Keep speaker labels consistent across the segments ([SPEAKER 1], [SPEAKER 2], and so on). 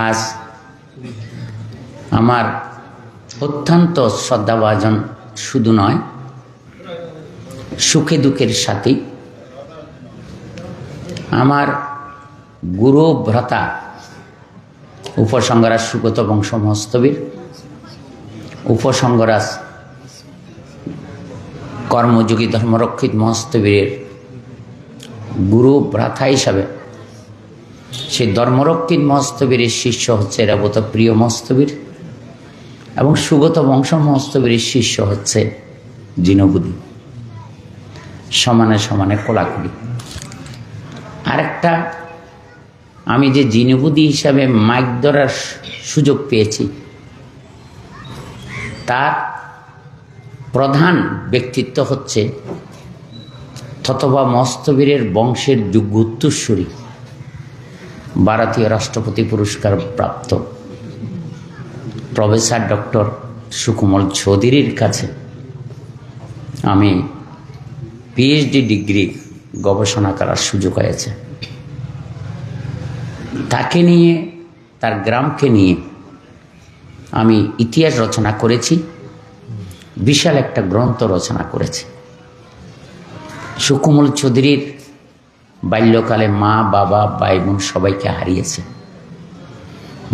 [SPEAKER 1] আজ আমার অত্যন্ত শ্রদ্ধাভাজন শুধু নয়, সুখে দুঃখের সাথে আমার গুরু ভ্রাতা উপসংগরাজ সুগত বংশ মহস্তবীর, উপসংগরাজ কর্মযোগী ধর্মরক্ষিত মহস্তবীরের গুরু ভ্রাতা হিসাবে সেই ধর্মরক্ষিত মহস্তবীরের শিষ্য হচ্ছে রেবত প্রিয় মহস্তবীর এবং সুগত বংশ মহস্তবীরের শিষ্য হচ্ছে জিনবুদি। সমানে সমানে কোলাকুলি। আরেকটা, আমি যে জিনবুদি হিসাবে মাইক ধরার সুযোগ পেয়েছি, তার প্রধান ব্যক্তিত্ব হচ্ছে ততবা মহস্তবীরের বংশের যোগ্য উত্তরসূরি, ভারতীয় রাষ্ট্রপতি পুরস্কার প্রাপ্ত প্রফেসর ডক্টর সুকোমল চৌধুরীর কাছে আমি পিএইচডি ডিগ্রি গবেষণা করার সুযোগ হয়েছে। তাকে নিয়ে, তার গ্রামকে নিয়ে আমি ইতিহাস রচনা করেছি, বিশাল একটা গ্রন্থ রচনা করেছি। সুকোমল চৌধুরীর বাল্যকালে মা, বাবা, ভাই বোন সবাইকে হারিয়েছে।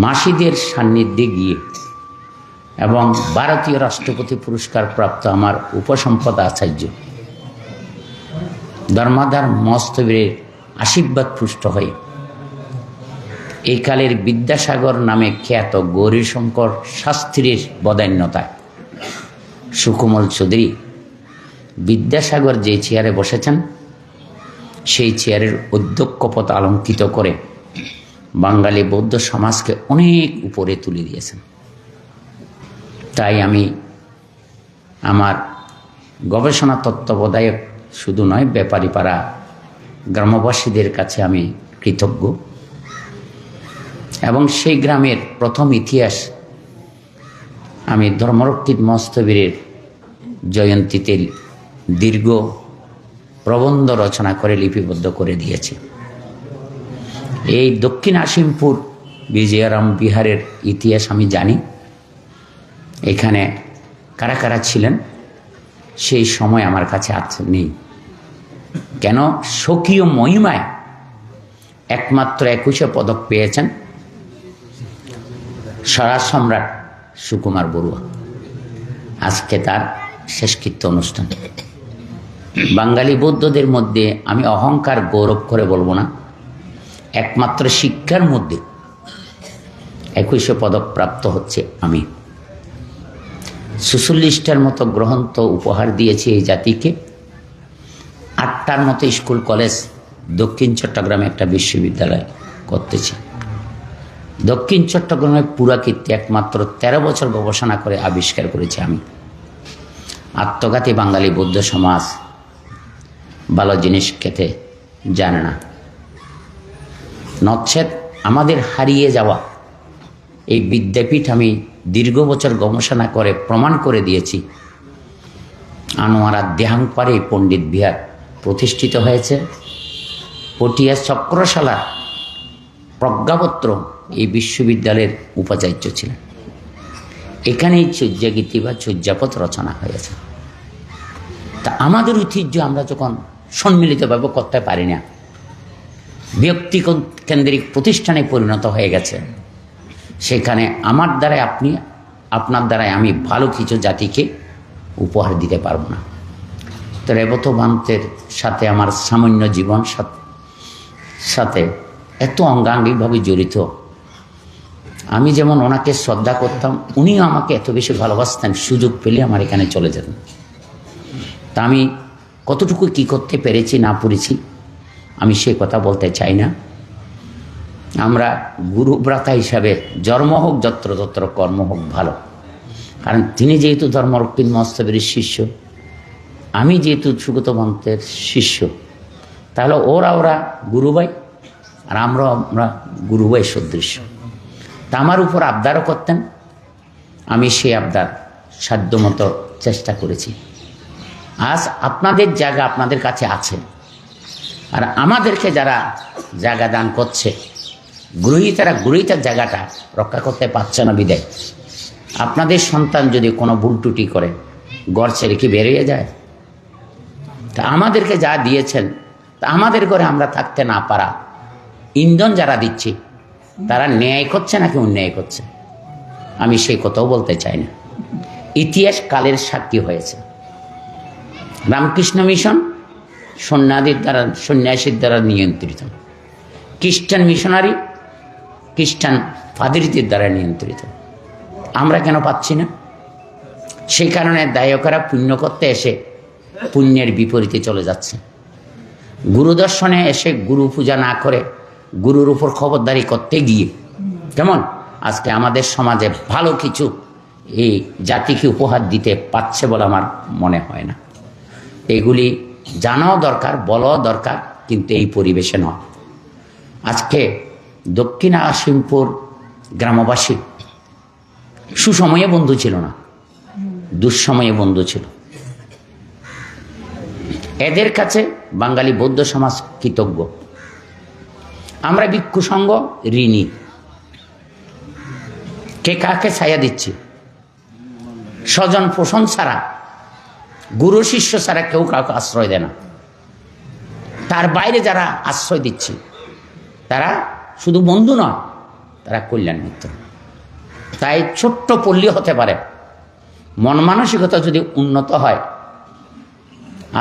[SPEAKER 1] মাসিদের সান্নিধ্যে গিয়ে এবং ভারতীয় রাষ্ট্রপতি পুরস্কার প্রাপ্ত আমার উপসম্পদ আচার্য ধর্মাধার মহস্তবীরের আশীর্বাদ পুষ্ট হয়ে এই কালের বিদ্যাসাগর নামে খ্যাত গৌরীশঙ্কর শাস্ত্রীর বদান্যতায় সুকোমল চৌধুরী বিদ্যাসাগর যে চেয়ারে বসেছেন সেই চেয়ারের অধ্যক্ষ পদ অলঙ্কিত করে বাঙালি বৌদ্ধ সমাজকে অনেক উপরে তুলে দিয়েছেন। তাই আমি আমার গবেষণা তত্ত্বাবধায়ক শুধু নয়, ব্যাপারীপাড়া গ্রামবাসীদের কাছে আমি কৃতজ্ঞ। এবং সেই গ্রামের প্রথম ইতিহাস আমি ধর্মরক্ষিত মহস্তবীরের জয়ন্তীতে দীর্ঘ প্রবন্ধ রচনা করে লিপিবদ্ধ করে দিয়েছি। এই দক্ষিণ আসিমপুর বিজয়ারাম বিহারের ইতিহাস আমি জানি। এখানে কারা কারা ছিলেন সেই সময় আমার কাছে আছে নেই, কেন স্বকীয় মহিমায় একমাত্র 21 পদক পেয়েছেন স্বরাজ সম্রাট সুকুমার বড়ুয়া। আজকে তার শেষকৃত্য অনুষ্ঠান। বাঙালি বৌদ্ধদের মধ্যে আমি অহংকার গৌরব করে বলবো না, একমাত্র শিক্ষার মধ্যে 21 পদক প্রাপ্ত হচ্ছে আমি। 46টার মতো গ্রন্থ উপহার দিয়েছি এই জাতিকে, 8টার মতো স্কুল কলেজ দক্ষিণ চট্টগ্রামে একটা বিশ্ববিদ্যালয় করতেছি। দক্ষিণ চট্টগ্রামের পুরাকীর্তি একমাত্র 13 বছর গবেষণা করে আবিষ্কার করেছি আমি। আত্মঘাতী বাঙালি বৌদ্ধ সমাজ ভালো জিনিস খেতে জানে না, নচেত আমাদের হারিয়ে যাওয়া এই বিদ্যাপীঠ আমি দীর্ঘ বছর গবেষণা করে প্রমাণ করে দিয়েছি। আনোয়ারা দেহাংপাড়ে পণ্ডিত বিহার প্রতিষ্ঠিত হয়েছে। পটিয়া চক্রশালা প্রজ্ঞাপত্র এই বিশ্ববিদ্যালয়ের উপাচার্য ছিলেন। এখানেই চর্যাগীতি বা চর্যাপদ রচনা হয়েছে। তা আমাদের ঐতিহ্য আমরা যখন সম্মিলিতভাবে করতে পারি না, ব্যক্তি কেন্দ্রিক প্রতিষ্ঠানে পরিণত হয়ে গেছে, সেখানে আমার দ্বারাই আপনি, আপনার দ্বারাই আমি ভালো কিছু জাতিকে উপহার দিতে পারব না। তো রেবত ভান্তের সাথে আমার সামান্য জীবন সাথে এত অঙ্গাঙ্গিকভাবে জড়িত। আমি যেমন ওনাকে শ্রদ্ধা করতাম, উনিও আমাকে এত বেশি ভালোবাসতেন, সুযোগ পেলে আমার এখানে চলে যেতেন। তা আমি কতটুকু কি করতে পেরেছি না পেরেছি আমি সে কথা বলতে চাই না। আমরা গুরুভ্রাতা হিসাবে জন্ম হোক যত্র তত্র কর্ম হোক ভালো, কারণ তিনি যেহেতু ধর্মরক্ষিত মহস্তবীরের শিষ্য, আমি যেহেতু সুগত মন্ত্রের শিষ্য, তাহলে ওরা গুরুভাই আর আমরা গুরুভাই সদৃশ্য। তা আমার উপর আবদারও করতেন, আমি সেই আবদার সাধ্যমতো চেষ্টা করেছি। আজ আপনাদের জায়গা আপনাদের কাছে আছে, আর আমাদেরকে যারা জায়গা দান করছে গৃহীতারা গৃহীতার জায়গাটা রক্ষা করতে পারছে না বিদায় আপনাদের সন্তান যদি কোনো ভুল ত্রুটি করে ঘর ছেড়ে কি বেরিয়ে যায়? তা আমাদেরকে যা দিয়েছেন তা আমাদের ঘরে আমরা থাকতে না পারা ইন্ধন যারা দিচ্ছি তারা ন্যায় করছে নাকি অন্যায় করছে আমি সেই কথাও বলতে চাই না। ইতিহাস কালের সাক্ষী হয়েছে। রামকৃষ্ণ মিশন সন্ন্যাসীর দ্বারা নিয়ন্ত্রিত, খ্রিস্টান মিশনারি খ্রিস্টান ফাদরিদের দ্বারা নিয়ন্ত্রিত। আমরা কেন পাচ্ছি না? সেই কারণে দায়কেরা পুণ্য করতে এসে পুণ্যের বিপরীতে চলে যাচ্ছে। গুরু দর্শনে এসে গুরু পূজা না করে গুরুর উপর খবরদারি করতে গিয়ে কেমন আজকে আমাদের সমাজে ভালো কিছু এই জাতিকে উপহার দিতে পারছে বলে আমার মনে হয় না। এগুলি জানাও দরকার, বলাও দরকার, কিন্তু এই পরিবেশে নয়। আজকে দক্ষিণ আসিমপুর গ্রামবাসী সুসময়ে বন্ধু ছিল না, দুঃসময়ে বন্ধু ছিল। এদের কাছে বাঙালি বৌদ্ধ সমাজ কৃতজ্ঞ। আমরা ভিক্ষু সংঘ ঋণী। কে কাকে ছায়া দিচ্ছি? স্বজন পোষণ ছাড়া, গুরু শিষ্য ছাড়া কেউ কাউকে আশ্রয় দেয় না। তার বাইরে যারা আশ্রয় দিচ্ছে তারা শুধু বন্ধু নয়, তারা কল্যাণ মিত্র। তাই ছোট্ট পল্লী হতে পারে, মন মানসিকতা যদি উন্নত হয়,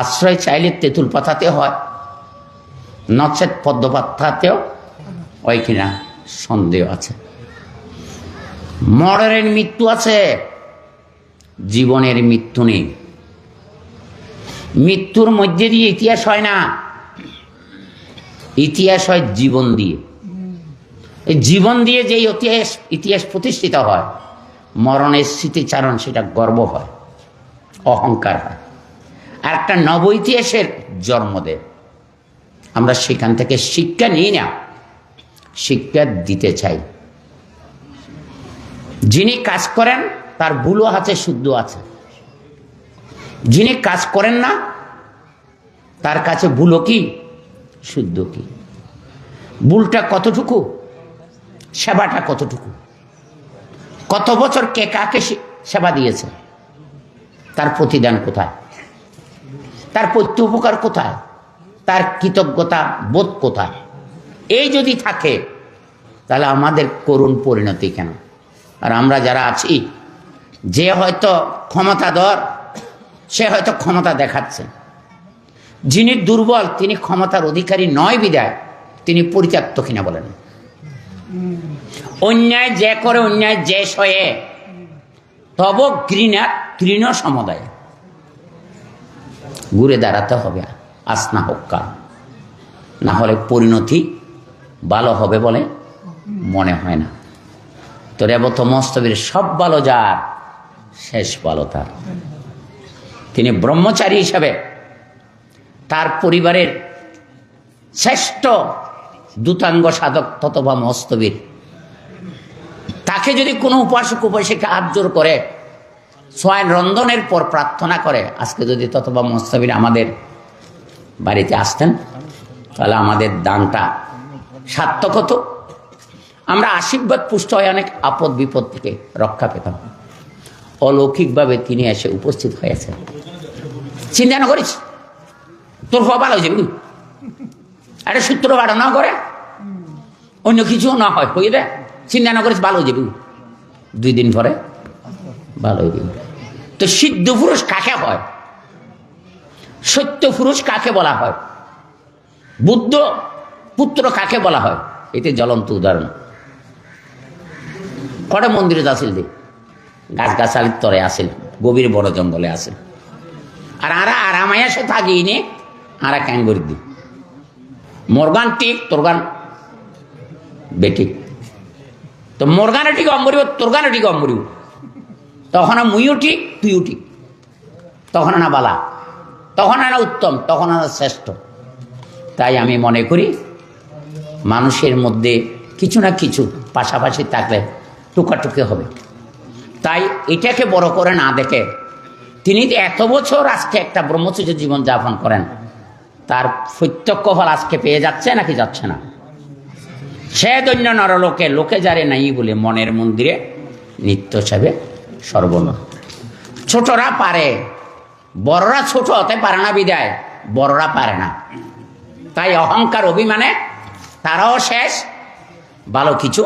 [SPEAKER 1] আশ্রয় চাইলে তেঁতুল পাতাতে হয়, নচেত পদ্ম পাতাতেও হয় কিনা সন্দেহ আছে। মরণের মৃত্যু আছে, জীবনের মৃত্যু নেই। মৃত্যুর মধ্যে দিয়ে ইতিহাস হয় না, ইতিহাস হয় জীবন দিয়ে। এই জীবন দিয়ে যেই ইতিহাস প্রতিষ্ঠিত হয়, মরণের স্মৃতিচারণ সেটা গর্ব হয়, অহংকার হয়, আর একটা নব ইতিহাসের জন্ম দেয়। আমরা সেখান থেকে শিক্ষা নিই না, শিক্ষা দিতে চাই। যিনি কাজ করেন তার ভুলও আছে, শুদ্ধ আছে। যিনি কাজ করেন না তার কাছে ভুলও কি শুদ্ধ কি, ভুলটা কতটুকু, সেবাটা কতটুকু, কত বছর কে কাকে সেবা দিয়েছে, তার প্রতিদান কোথায়, তার প্রত্যুপকার কোথায়, তার কৃতজ্ঞতা বোধ কোথায়? এই যদি থাকে তাহলে আমাদের করুণ পরিণতি কেন? আর আমরা যারা আছি, যে হয়তো ক্ষমতাধর সে হয়তো ক্ষমতা দেখাচ্ছে, যিনি দুর্বল তিনি ক্ষমতার অধিকারী নয় বিদায় তিনি পরিত্যক্ত কিনা বলেন। অন্যায় যে করে, অন্যায় যে সয়ে, তব তৃণ সমুদায়। ঘুরে দাঁড়াতে হবে, আজ না হোক কাল, না হলে পরিণতি ভালো হবে বলে মনে হয় না। তো রেবত মস্তবীর সব ভালো যার, শেষ ভালো তার। তিনি ব্রহ্মচারী হিসাবে তার পরিবারের শ্রেষ্ঠ দূতাঙ্গ সাধক ততবা মস্তবীর, তাকে যদি কোনো উপাসক উপাসিকা হাত জোর করে সোয়াইন রন্ধনের পর প্রার্থনা করে, আজকে যদি ততবা মস্তবীর আমাদের বাড়িতে আসতেন তাহলে আমাদের দানটা সার্থক হতো। আমরা আশীর্বাদ পুষ্ট হয়ে অনেক আপদ বিপদ থেকে রক্ষা পেতাম। অলৌকিকভাবে তিনি এসে উপস্থিত হয়েছেন। চিন্তা না করিস, তোর হওয়া ভালো হয়ে যাবি, একটা সূত্র বাড়ো না করে, অন্য কিছু না হয় হয়ে দেয়, চিন্তা না করিস, ভালো হয়ে যাবি, 2 দিন পরে ভালো হয়ে যাবি। তো সিদ্ধ পুরুষ কাকে হয়, সত্য পুরুষ কাকে বলা হয়, বুদ্ধ পুত্র কাকে বলা হয়, এতে জ্বলন্ত উদাহরণ। কটা মন্দিরে আসিল দি, গাছগাছালির তরে আসিল, গভীর বড় জঙ্গলে আসিল, আর আরামায় সে থাকি নে আর ক্যাং করে দি, মোরগান ঠিক তোর গান বেঠিক, তো মোরগানে ঠিক অম্বরিব, তোর গানে ঠিক অম্বরিব, তখন মুইও ঠিক তুইও ঠিক, তখন না বালা, তখন না উত্তম, তখন না শ্রেষ্ঠ। তাই আমি মনে করি মানুষের মধ্যে কিছু না কিছু পাশাপাশি থাকলে টুকাটুকি হবে। তাই এটাকে বড় করে না দেখে তিনি এত বছর আজকে একটা ব্রহ্মচর্য জীবন যাপন করেন, তার প্রত্যক্ষ ফল আজকে পেয়ে যাচ্ছে নাকি যাচ্ছে না? সে দৈন্য নরলোকে লোকে যারে নাই বলে মনের মন্দিরে নিত্য সেবে সর্বন। ছোটরা পারে, বড়রা ছোট হতে পারে না বিদায় বড়রা পারে না। তাই অহংকার অভিমানে তারাও শেষ, ভালো কিছু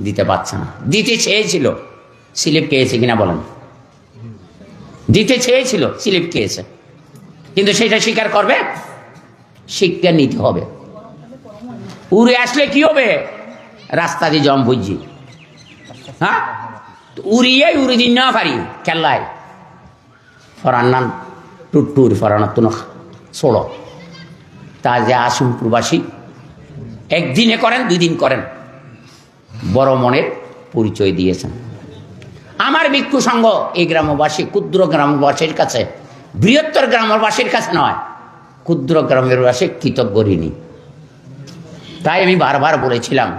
[SPEAKER 1] দিতে পারছে না। দিতে চেয়েছিল, স্লিপ খেয়েছে কিনা বলেন? দিতে চেয়েছিল, স্লিপ খেয়েছে, কিন্তু সেটা স্বীকার করবে? শিক্ষা নিতে হবে। উড়ে আসলে কি হবে? রাস্তা দিয়ে জম বুঝছি, হ্যাঁ উড়িয়ে উড়ি দিন না পারি খেলায় ফরান্নান টুট্টুর ফরানার তো ষোলো তা যে আসুন প্রবাসী একদিনে করেন, 2 দিন করেন, বড় মনের পরিচয় দিয়েছেন। আমার ভিক্ষু সংঘ এই গ্রামবাসী, ক্ষুদ্র গ্রামবাসীর কাছে, বৃহত্তর গ্রামবাসীর কাছে নয়, ক্ষুদ্র গ্রামের বাসী কৃতজ্ঞ ঋণী। তাই আমি বারবার বলেছিলাম,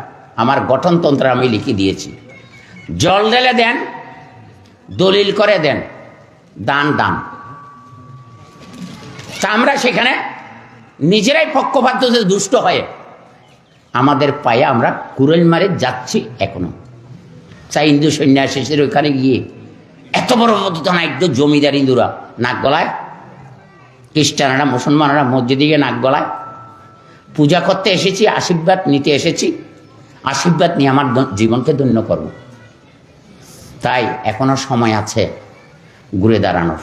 [SPEAKER 1] আমার গঠনতন্ত্র আমি লিখে দিয়েছি, জল ঢেলে দেন, দলিল করে দেন, দান দান। তা আমরা সেখানে নিজেরাই পক্ষপাত দুষ্ট হয়ে আমাদের পায়ে আমরা কুড়েল মারে যাচ্ছি এখনো। চাই হিন্দু সন্ন্যাসীদের ওইখানে গিয়ে এত বড় মধ্যে একদম জমিদার হিন্দুরা নাক গলায়, খ্রিস্টানরা মুসলমানরা মসজিদে গিয়ে নাক গলায়। পূজা করতে এসেছি, আশীর্বাদ নিতে এসেছি, আশীর্বাদ নিয়ে আমার জীবনকে ধন্য করব। তাই এখনো সময় আছে ঘুরে দাঁড়ানোর।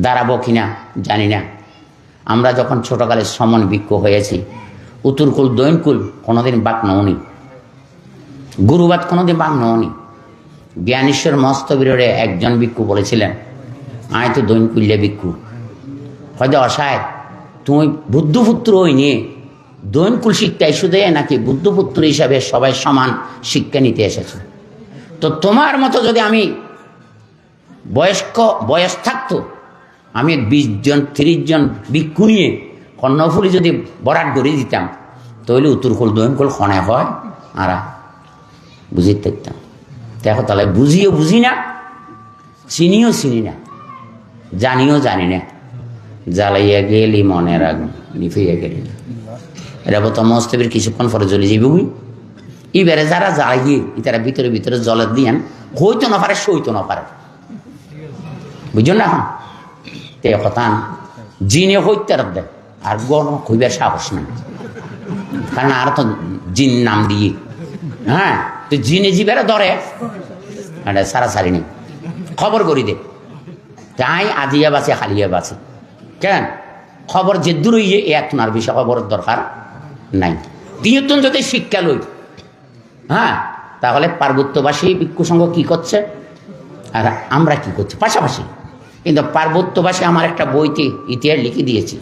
[SPEAKER 1] দাঁড়াবো কিনা জানি না। আমরা যখন ছোটকালে সমন ভিক্ষু হয়েছি, উত্তরকুল দৈনকুল কোনোদিন বাক নওনি, গুরুবাদ কোনোদিন বাক নওনি। জ্ঞানেশ্বর মস্তবীরে একজন ভিক্ষু বলেছিলেন, আয় তো দৈনকুল্যে ভিক্ষু, হয়তো অসায় তুমি বুদ্ধপুত্র ওই নিয়ে দৈনকুল শিক্ষা ইস্যু দেয় নাকি বুদ্ধপুত্র হিসাবে সবাই সমান শিক্ষা নিতে এসেছে? তো তোমার মতো যদি আমি বয়স থাকতো, আমি 20 জন 30 জন ভিক্ষু নিয়ে কর্ণফুলি যদি বরাট করে দিতাম, তাহলে উত্তরকুল দৈনকুল খনে হয় আর বুঝিয়ে থাকতাম। দেখো তাহলে বুঝিও বুঝি না, চিনিও চিনি না, জানিও জানি না, জ্বালাইয়া গেলি মনের আগুন নিফিয়া গেলি না। এটা তো মস্তবীর কিছুক্ষণ পরে জ্বলে যাবে। বুঝি এবারে যারা জ্বালিয়ে তারা ভিতরে ভিতরে জলের দিয়ান হইতো না পারে, সইতো না পারে, বুঝছো না? এখন তে কথা জিনে হইতে দেয় আর গণ হইবার সাহস নাই, কারণ আর তো জিন নাম দিয়ে, হ্যাঁ তো জিনে জিবারে ধরে এটা সারাসারি নেই, খবর করি দে তাই আজিয়া বাঁচে হালিয়া বাঁচে। কেন খবর যে দূর ইয়ে এখন আর বেশি খবরের দরকার নাই। তিনজন যদি শিক্ষা লই, হ্যাঁ তাহলে পার্বত্যবাসী ভিক্ষু সংঘ কি করছে আর আমরা কি করছি পাশাপাশি। কিন্তু পার্বত্যবাসী আমার একটা বইতে ইতিহাস লিখে দিয়েছি,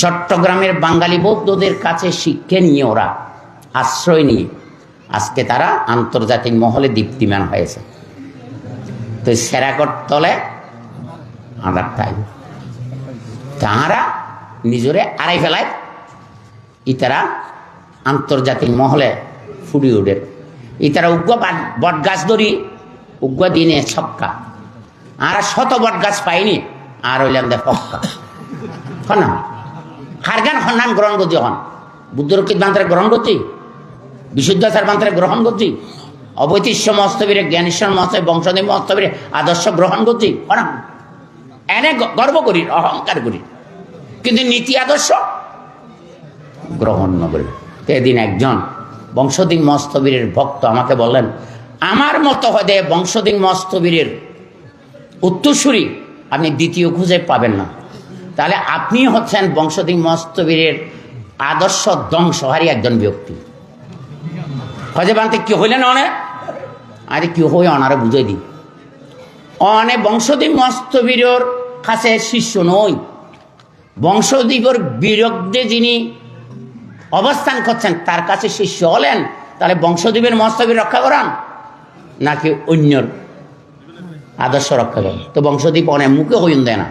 [SPEAKER 1] চট্টগ্রামের বাঙালি বৌদ্ধদের কাছে শিক্ষা নিয়ে ওরা আশ্রয় নিয়ে আজকে তারা আন্তর্জাতিক মহলে দীপ্তিমান হয়েছে। তো সেরাকট তলে আধার তাই তাহারা নিজরে আড়াই ফেলায়, ইতারা আন্তর্জাতিক মহলে ফুটি উঠে। ইতারা উগ্র বট গাছ ধরি, উগ্র দিনে ছক্কা, আর শত বট গাছ পাইনি, আর হইলাম দে পক্কা না হারগান সন্ধান গ্রহণ করছি। হন বুদ্ধরক্ষিত বান্তরে গ্রহণ করছি, বিশুদ্ধাচার বান্তরে গ্রহণ করছি, অবৈতিষ্য মস্তবীরে জ্ঞানেশ্বর মস্তবী বংশদেব মস্তবীরে আদর্শ গ্রহণ করছি না, এনে গর্ব করি, অহংকার করি, কিন্তু নীতি আদর্শ গ্রহণ ন করি। এদিন একজন বংশদিন মস্তবীরের ভক্ত আমাকে বললেন, আমার মতো হয়ে বংশদিন মস্তবীরের উত্তরসূরি আপনি দ্বিতীয় খুঁজে পাবেন না, তাহলে আপনি হচ্ছেন বংশদিন মস্তবীরের আদর্শ ধ্বংসহারী একজন ব্যক্তি। হজে বানতে কি হইলেন অনে, আরে কি হই অনারে বুঝাই দিই, অনে বংশদ্বীপ মস্তবীরের কাছে শিষ্য নই, বংশদ্বীপের বিরুদ্ধে যিনি অবস্থান করছেন তার কাছে শিষ্য হলেন। তাহলে বংশদ্বীপের মস্তবীর রক্ষা করান নাকি অন্যর আদর্শ রক্ষা করেন? তো বংশদ্বীপ অনেক মুখে হইন দেয় না,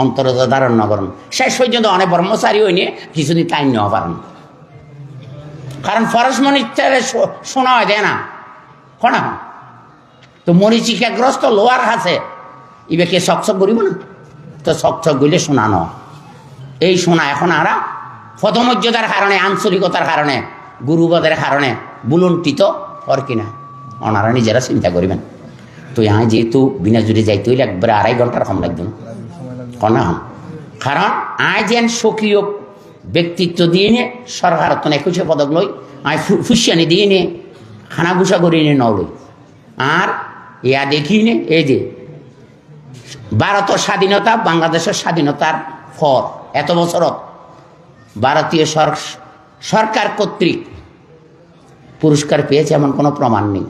[SPEAKER 1] অন্তর ধারণ না করেন, শেষ পর্যন্ত অনেক ব্রহ্মচারী হই নিয়ে কিছুদিন টাইম নেওয়া পারেন, কারণ ফরস মনিচারে শোনা হয় দেয় না কনা। তো মরিচিকাগ্রস্ত লোয়ার আছে ইবে কে সকসক করিব না, তো সকসক গইলে শোনানো এই শোনা এখন আরা পদমর্যাদার কারণে আঞ্চলিকতার কারণে গুরুবাদের কারণে বুলন্টিত আর কিনা ওনারা নিজেরা চিন্তা করিবেন। তো আমি যেহেতু বিনা জুড়ে যাইতে হইলে একবারে 2.5 ঘন্টার কম লাগবে না হন, কারণ আই যেন স্বকীয় ব্যক্তিত্ব দিয়ে নিয়ে সরকার 21 পদক লই, আমি ফুসিয়ানি দিয়ে নিয়ে খানা গুসা করি নিয়ে নলই। আর ইয়া দেখি নে এই যে ভারতের স্বাধীনতা, বাংলাদেশের স্বাধীনতার পর এত বছরত ভারতীয় সরকার কর্তৃক পুরস্কার পেয়েছে এমন কোনো প্রমাণ নেই।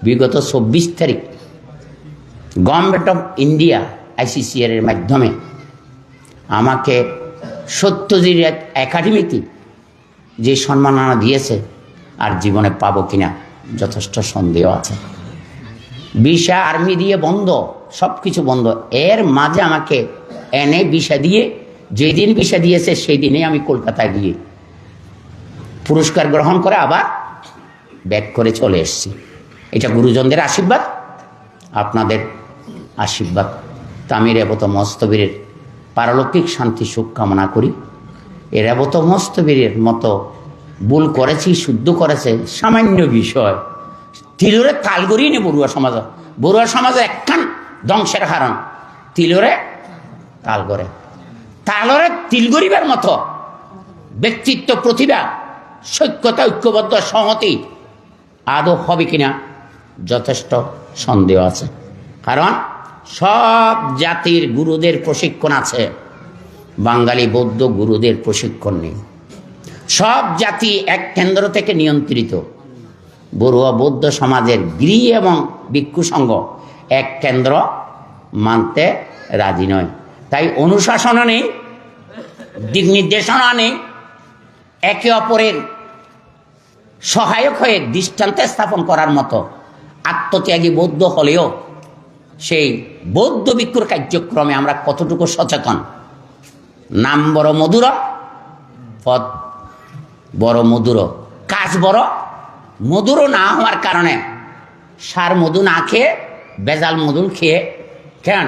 [SPEAKER 1] বিগত 24 তারিখ গভর্নমেন্ট অফ ইন্ডিয়া ICCR এর মাধ্যমে আমাকে সত্যজিৎ একাডেমিতে যে সম্মাননা দিয়েছে, আর জীবনে পাবো কিনা যথেষ্ট সন্দেহ আছে। ভিসা আর্মি দিয়ে বন্ধ, সব কিছু বন্ধ। এর মাঝে আমাকে এনে ভিসা দিয়ে, যেদিন ভিসা দিয়েছে সেই দিনে আমি কলকাতায় গিয়ে পুরস্কার গ্রহণ করে আবার ব্যাক করে চলে এসেছি। এটা গুরুজনদের আশীর্বাদ, আপনাদের আশীর্বাদ। তা আমি রেবত মস্তবীরের পারলৌকিক শান্তি সুখ কামনা করি। এ রেবত মস্তবীরের মতো ভুল করেছি, শুদ্ধ করেছে সামান্য বিষয়, তিলরে তাল করিয়ে নে বড়ুয়া সমাজ একখান ধ্বংসের কারণ। তিলরে তাল করে, তালরে তিল গরিবার মতো ব্যক্তিত্ব, প্রতিভা, সৈক্যতা, ঐক্যবদ্ধ সংহতি আদৌ হবে কিনা যথেষ্ট সন্দেহ আছে। কারণ সব জাতির গুরুদের প্রশিক্ষণ আছে, বাঙালি বৌদ্ধ গুরুদের প্রশিক্ষণ নেই। সব জাতি এক কেন্দ্র থেকে নিয়ন্ত্রিত। বড়ুয়া বৌদ্ধ সমাজের গৃহী এবং ভিক্ষু সংঘ এক কেন্দ্র মানতে রাজি নয়। তাই অনুশাসনও নেই, দিক নির্দেশনা নেই, একে অপরের সহায়ক হয়ে দৃষ্টান্তে স্থাপন করার মতো আত্মত্যাগী বৌদ্ধ হলেও সেই বৌদ্ধ ভিক্ষুর কার্যক্রমে আমরা কতটুকু সচেতন। নাম বড় মধুর, পদ বড় মধুর, কাজ বড় মধুর না হওয়ার কারণে সার মধু না খেয়ে বেজাল মধু খেয়ে কেন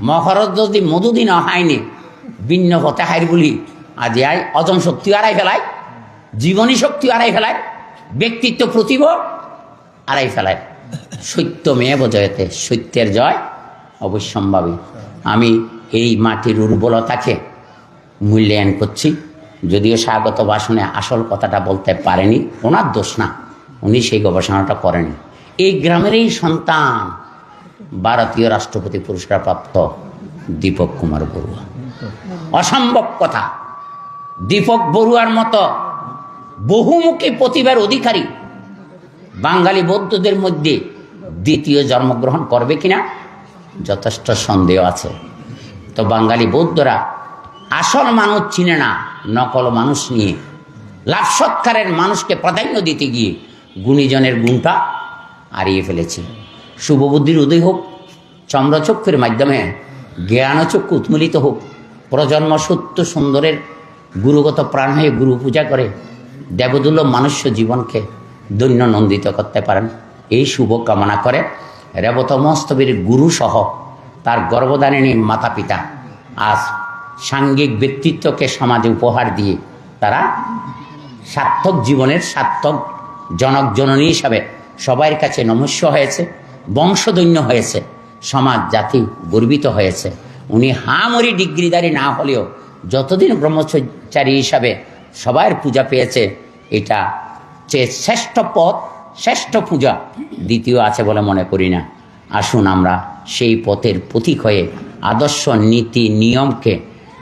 [SPEAKER 1] মহরত যদি মধু দিন হয়নি ভিন্ন পথে হাইর বলি আজ আয় অজম শক্তি হারাই ফেলায়, জীবনী শক্তি হারাই ফেলায়, ব্যক্তিত্ব প্রতিভা হারাই ফেলায়। সত্য মেয়ে বোঝাতে সত্যের জয় অবশ্যম্ভাবী। আমি এই মাটির উর্বরতাকে মূল্যায়ন করছি। যদিও স্বাগত ভাষণে আসল কথাটা বলতে পারেনি, ওনার দোষ না, উনি সেই গবেষণাটা করেনি। এই গ্রামেরই সন্তান ভারতীয় রাষ্ট্রপতি পুরস্কার প্রাপ্ত দীপক কুমার বড়ুয়া। অসম্ভব কথা, দীপক বড়ুয়ার মতো বহুমুখী প্রতিভার অধিকারী বাঙালি বৌদ্ধদের মধ্যে দ্বিতীয় জন্মগ্রহণ করবে কিনা যথেষ্ট সন্দেহ আছে। তো বাঙালি বৌদ্ধরা আসল মানুষ চিনে না, নকল মানুষ নিয়ে লাভ সৎকারের মানুষকে প্রাধান্য দিতে গিয়ে গুণীজনের গুণটা হারিয়ে ফেলেছে। শুভবুদ্ধির উদয় হোক, চন্দ্রচক্ষুর মাধ্যমে জ্ঞানচক্ষু উৎমোলিত হোক, প্রজন্ম সত্য সুন্দরের গুরুগত প্রাণ হয়ে গুরু পূজা করে দেবদুল্য মনুষ্য জীবনকে দৈন্য নন্দিত করতে পারেন, এই শুভ কামনা করে রেবত মস্তবীর গুরু সহ তার গর্ভধারিণী মাতা পিতা আজ সাংঘিক ব্যক্তিত্বকে সমাজে উপহার দিয়ে তারা সার্থক জীবনের সার্থক জনক জননী হিসাবে সবার কাছে নমস্য হয়েছে, বংশধন্য হয়েছে, সমাজ জাতি গর্বিত হয়েছে। উনি হামরি ডিগ্রিধারী না হলেও যতদিন ব্রহ্মচারী হিসাবে সবার পূজা পেয়েছে, এটা চেয়ে শ্রেষ্ঠ পথ, শ্রেষ্ঠ পূজা দ্বিতীয় আছে বলে মনে করি না। আসুন আমরা সেই পথের প্রতীক হয়ে আদর্শ নীতি নিয়মকে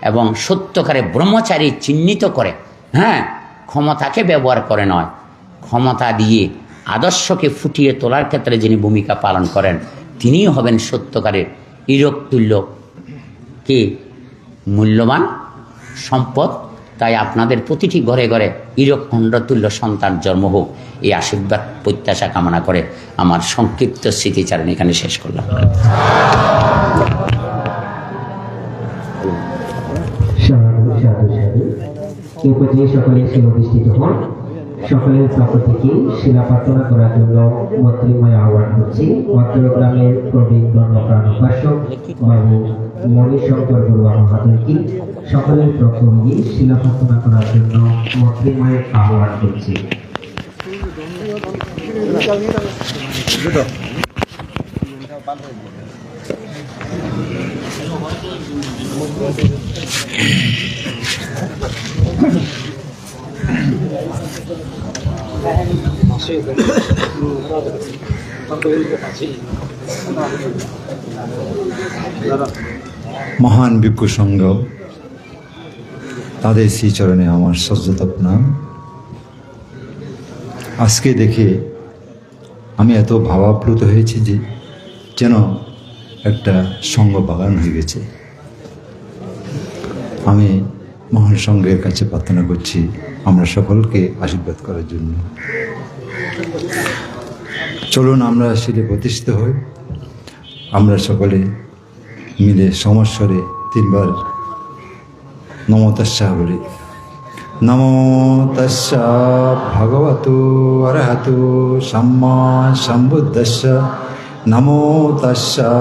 [SPEAKER 1] এবং সত্যকারে ব্রহ্মচারী চিহ্নিত করে, ক্ষমতাকে ব্যবহার করে নয়, ক্ষমতা দিয়ে আদর্শকে ফুটিয়ে তোলার ক্ষেত্রে যিনি ভূমিকা পালন করেন তিনিই হবেন সত্যকারের হীরক তুল্য কি মূল্যবান সম্পদ। তাই আপনাদের প্রতিটি ঘরে ঘরে হীরক খণ্ডতুল্য সন্তান জন্ম হোক, এই আশীর্বাদ প্রত্যাশা কামনা করে আমার সংক্ষিপ্ত স্মৃতিচারণ এখানে শেষ করলাম।
[SPEAKER 2] সকলের পক্ষ থেকে শিলা প্রার্থনা করার জন্য মন্ত্রীময় আহ্বান করছি মন্ত্রগ্রামের প্রবীণ ধর্মপ্রাণ উপাসক বাবু মণিশঙ্কর বড়ুয়া মহাদেবকে। সকলের প্রথমেই শিলা প্রার্থনা করার জন্য মন্ত্রীময়ের আহ্বান করছি।
[SPEAKER 3] মহান ভিক্ষু সংঘ, তাদের শ্রীচরণে আমার সজ্জতা প্রণাম। আজকে দেখে আমি এত ভাবাপ্লুত হয়েছি যে যেন একটা সংঘ বাগান হয়ে গেছে। আমি মহান সংঘের কাছে প্রার্থনা করছি আমরা সকলকে আশীর্বাদ করার জন্য। চলুন আমরা শিলে প্রতিষ্ঠিত হই। আমরা সকলে মিলে সমস্বরে 3 বার নমো তাস্যা বলি। নমো তাস্যা ভগবতু অরহতু সম্মা সম্বুদ্ধস্য। নমো তাস্যা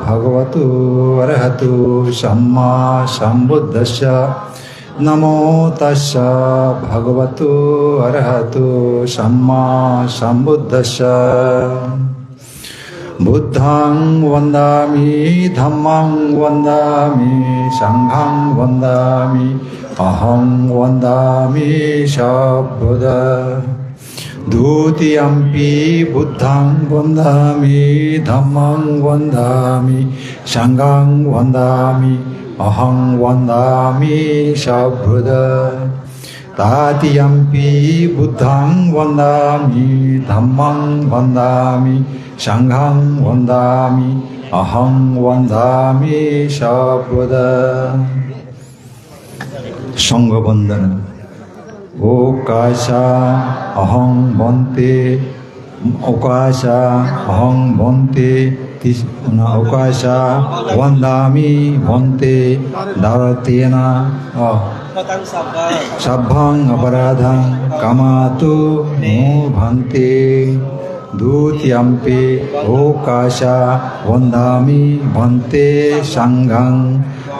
[SPEAKER 3] ভগবতু অরহতু সম্মা সম্বুদ্ধস্য। নমো তাস্যা ভগবতু অরহতু সম্মা সম্বুদ্ধস্য। বুদ্ধং বন্দামি ধম্মং বন্দামি সংঘং বন্দামি অহং বন্দামি সর্বদা। দ্বিতীয়ম্পি বুদ্ধং বন্দামি ধম্মং বন্দামি সংঘং বন্দামি অহং বন্দামি সর্বদা। তৃতীয়ম্পি বুদ্ধং বন্দামি ধম্মং বন্দামি সংঘং বন্দামি অহং বন্দামি সর্বদা। সংঘ বন্দনা। ওকাশা অহং বন্তে ওকাশা অহং বন্তে ওকাশা বন্দামি বন্তে দারতেনা সভ্যং অপরাধং কামাতু নো ভান্তে। দ্বিতীয়ম্পি ওকাশা বন্দামি বন্তে সংঘং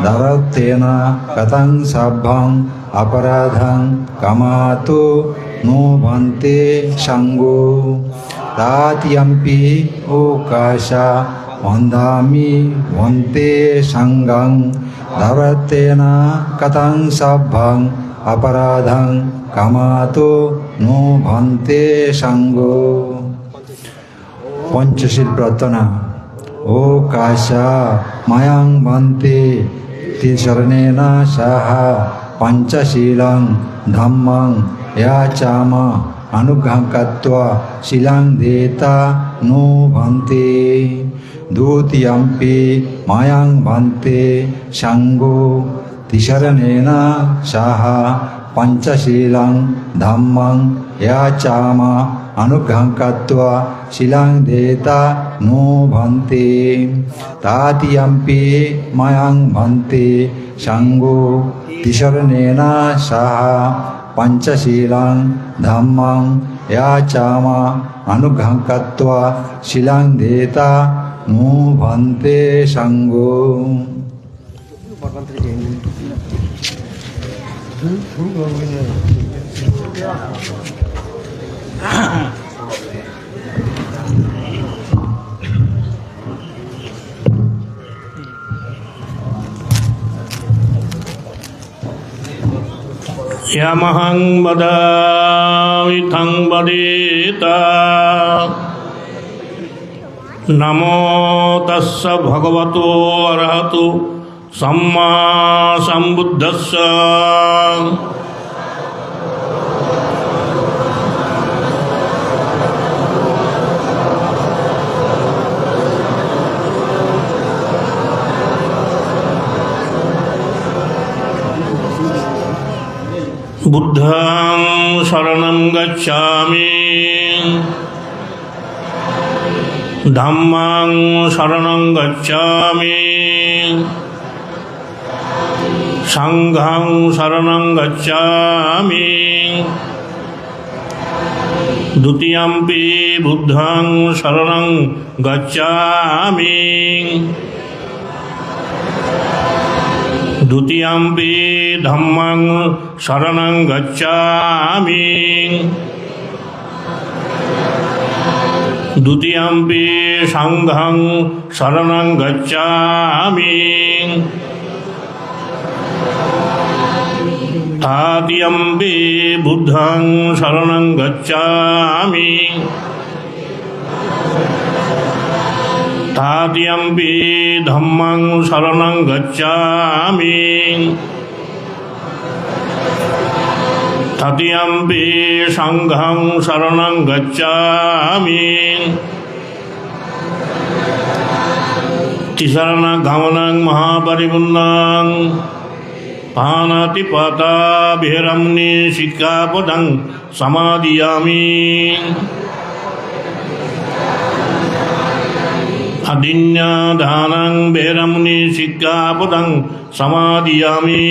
[SPEAKER 3] দারতেনা কতং সভ্যং অপরাধং কামাতু নো ভান্তে সংঘো। তৃতীয়ম্পি ওকাশা বন্দামি বন্তে সংঘং দারতেনা কতং সভ্যং অপরাধং কামাতু নো ভান্তে সংঘো। পঞ্চশীল প্রার্থনা। ওকাশা মায়াং ভান্তে তিশরণেন সহ পঞ্চশীলং ধম্মং ইয়াচামা অনুগ্রহং কৃত্বা শিলাং দেতা নো ভান্তে। দ্বিতীয়ম্পি মায়াং ভান্তে সংঘো তিশরণেন সহ পঞ্চশীলং ধম্মং ইয়াচামা অনুগ্রহং কৃত্বা শিলাং দেতা নো ভান্তে। তৃতীয়ম্পি মায়াং ভান্তে সংঘো তিশরণেন সহ পঞ্চশীলং ধম্মং ইয়াচামা অনুগ্রহং কৃত্বা শিলাং দেতা নো ভান্তে সংঘো।
[SPEAKER 4] यमहं वदामि तं वदेता। नमो तस्य भगवतो अरहतो सम्मा सम्बुद्धस्य। बुद्धं शरणं गच्छामि धम्मं शरणं गच्छामि संघं शरणं गच्छामि। द्वितीयम्पि बुद्धं शरणं गच्छामि द्वितीयम्पि धम्मं शरणं गच्छामि द्वितीयम्पि संघं शरणं गच्छामि तृतीयम्पि बुद्धं शरणं गच्छामि तृतीयम्पि धम्मं शरणं गच्छामि तृतीयम्पि संघं शरणं गच्छामि तिसरणगमनं महापरिपूर्णं पाणातिपाता विरमणि सिक्खापदं समादियामि अदिन्यादानं विरमणि सिक्खापदं समादियामि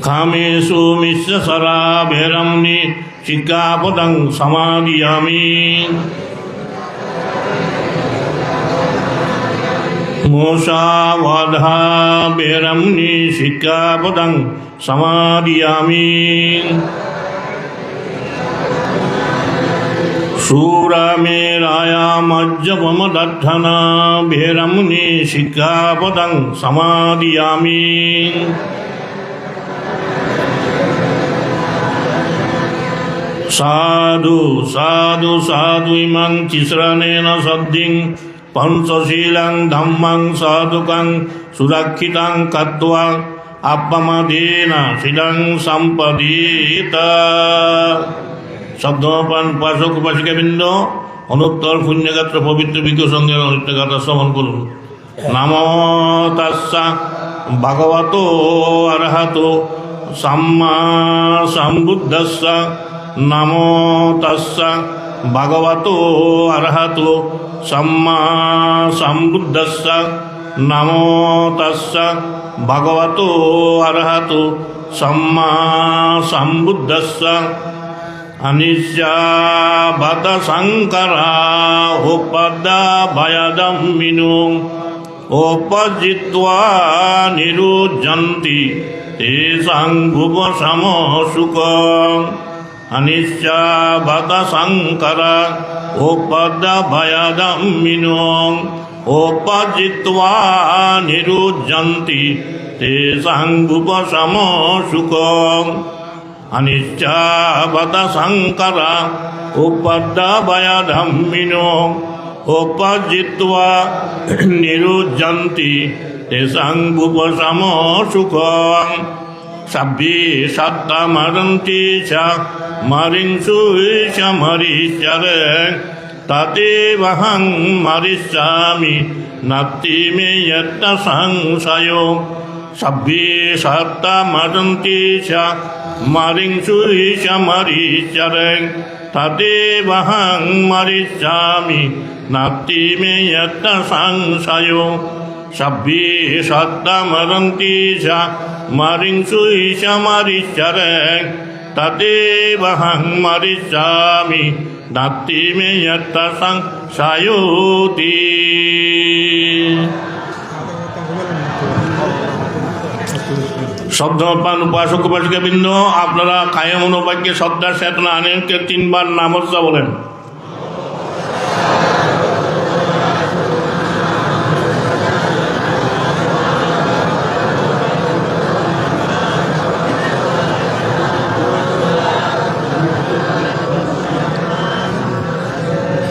[SPEAKER 4] कामेषु मिश्रसरा विरमणि सिक्खापदं समादियामि मोक्षावाधा विरमणि सिक्खापदं समादियामि शूरमेरायामज्जपमदर्थना विरमणि सिक्खापदं समादियामि साधु साधु साधु इमं तिस्रणेन सद्धिं पंचशीलं धम्मं साधुकं सुरक्षितं कृत्वा अपमदेन शिलं सम्पदीत शब्दोपन उपासक उपासिकाबৃন্দ অনুত্তর পুণ্যগাত্র পবিত্র বিজ্ঞ সঙ্গের নিত্যগাথা শ্রবণ করুন। নমো তাস্সা ভগবতো অরহতো সম্মা সম্বুদ্ধস্সা নমো তাস্সা ভগবতো অরহতো सम्मा सम्बुद्धस्स नमो तस्स भगवतो अरहतो सम्मा सम्बुद्धस्स अनिश्चाबत शंकरा उपद्दा भयदम्मिनो उपजित्वा निरुज्जन्ति तेषां भुवसमो सुखम् अनिश्चाबत शंकरा उपद्दा भयदम्मिनो उपजित्वा निरुज्जन्ति तेषां भुवसमो सुखम् अनिश्चाबत शंकरा उपद्दा भयदम्मिनो उपजित्वा निरुज्जन्ति तेषां भुवसमो सुखम् सभ्ये सत्तमरन्ति च मरिंसु च मरीश्वरे तदेवहं मरिष्यामि नास्ति मे यत्र संशयो सभ्ये सत्तमरन्ति च मरिंसु च मरीश्वरे तदेवहं मरिष्यामि नास्ति मे यत्र संशयो सभ्ये सत्तमरन्ति च मरिंसु च मरीश्वरे तदेवहं मरिष्यामि नास्ति मे यत्र संशयोति। शब्दपान उपासक उपासिकाबৃন্দ আপনারা কায়ে মনোবাক্যে শ্রদ্ধার চেতনা আনেনকে 3 বার নামস্তা বলেন।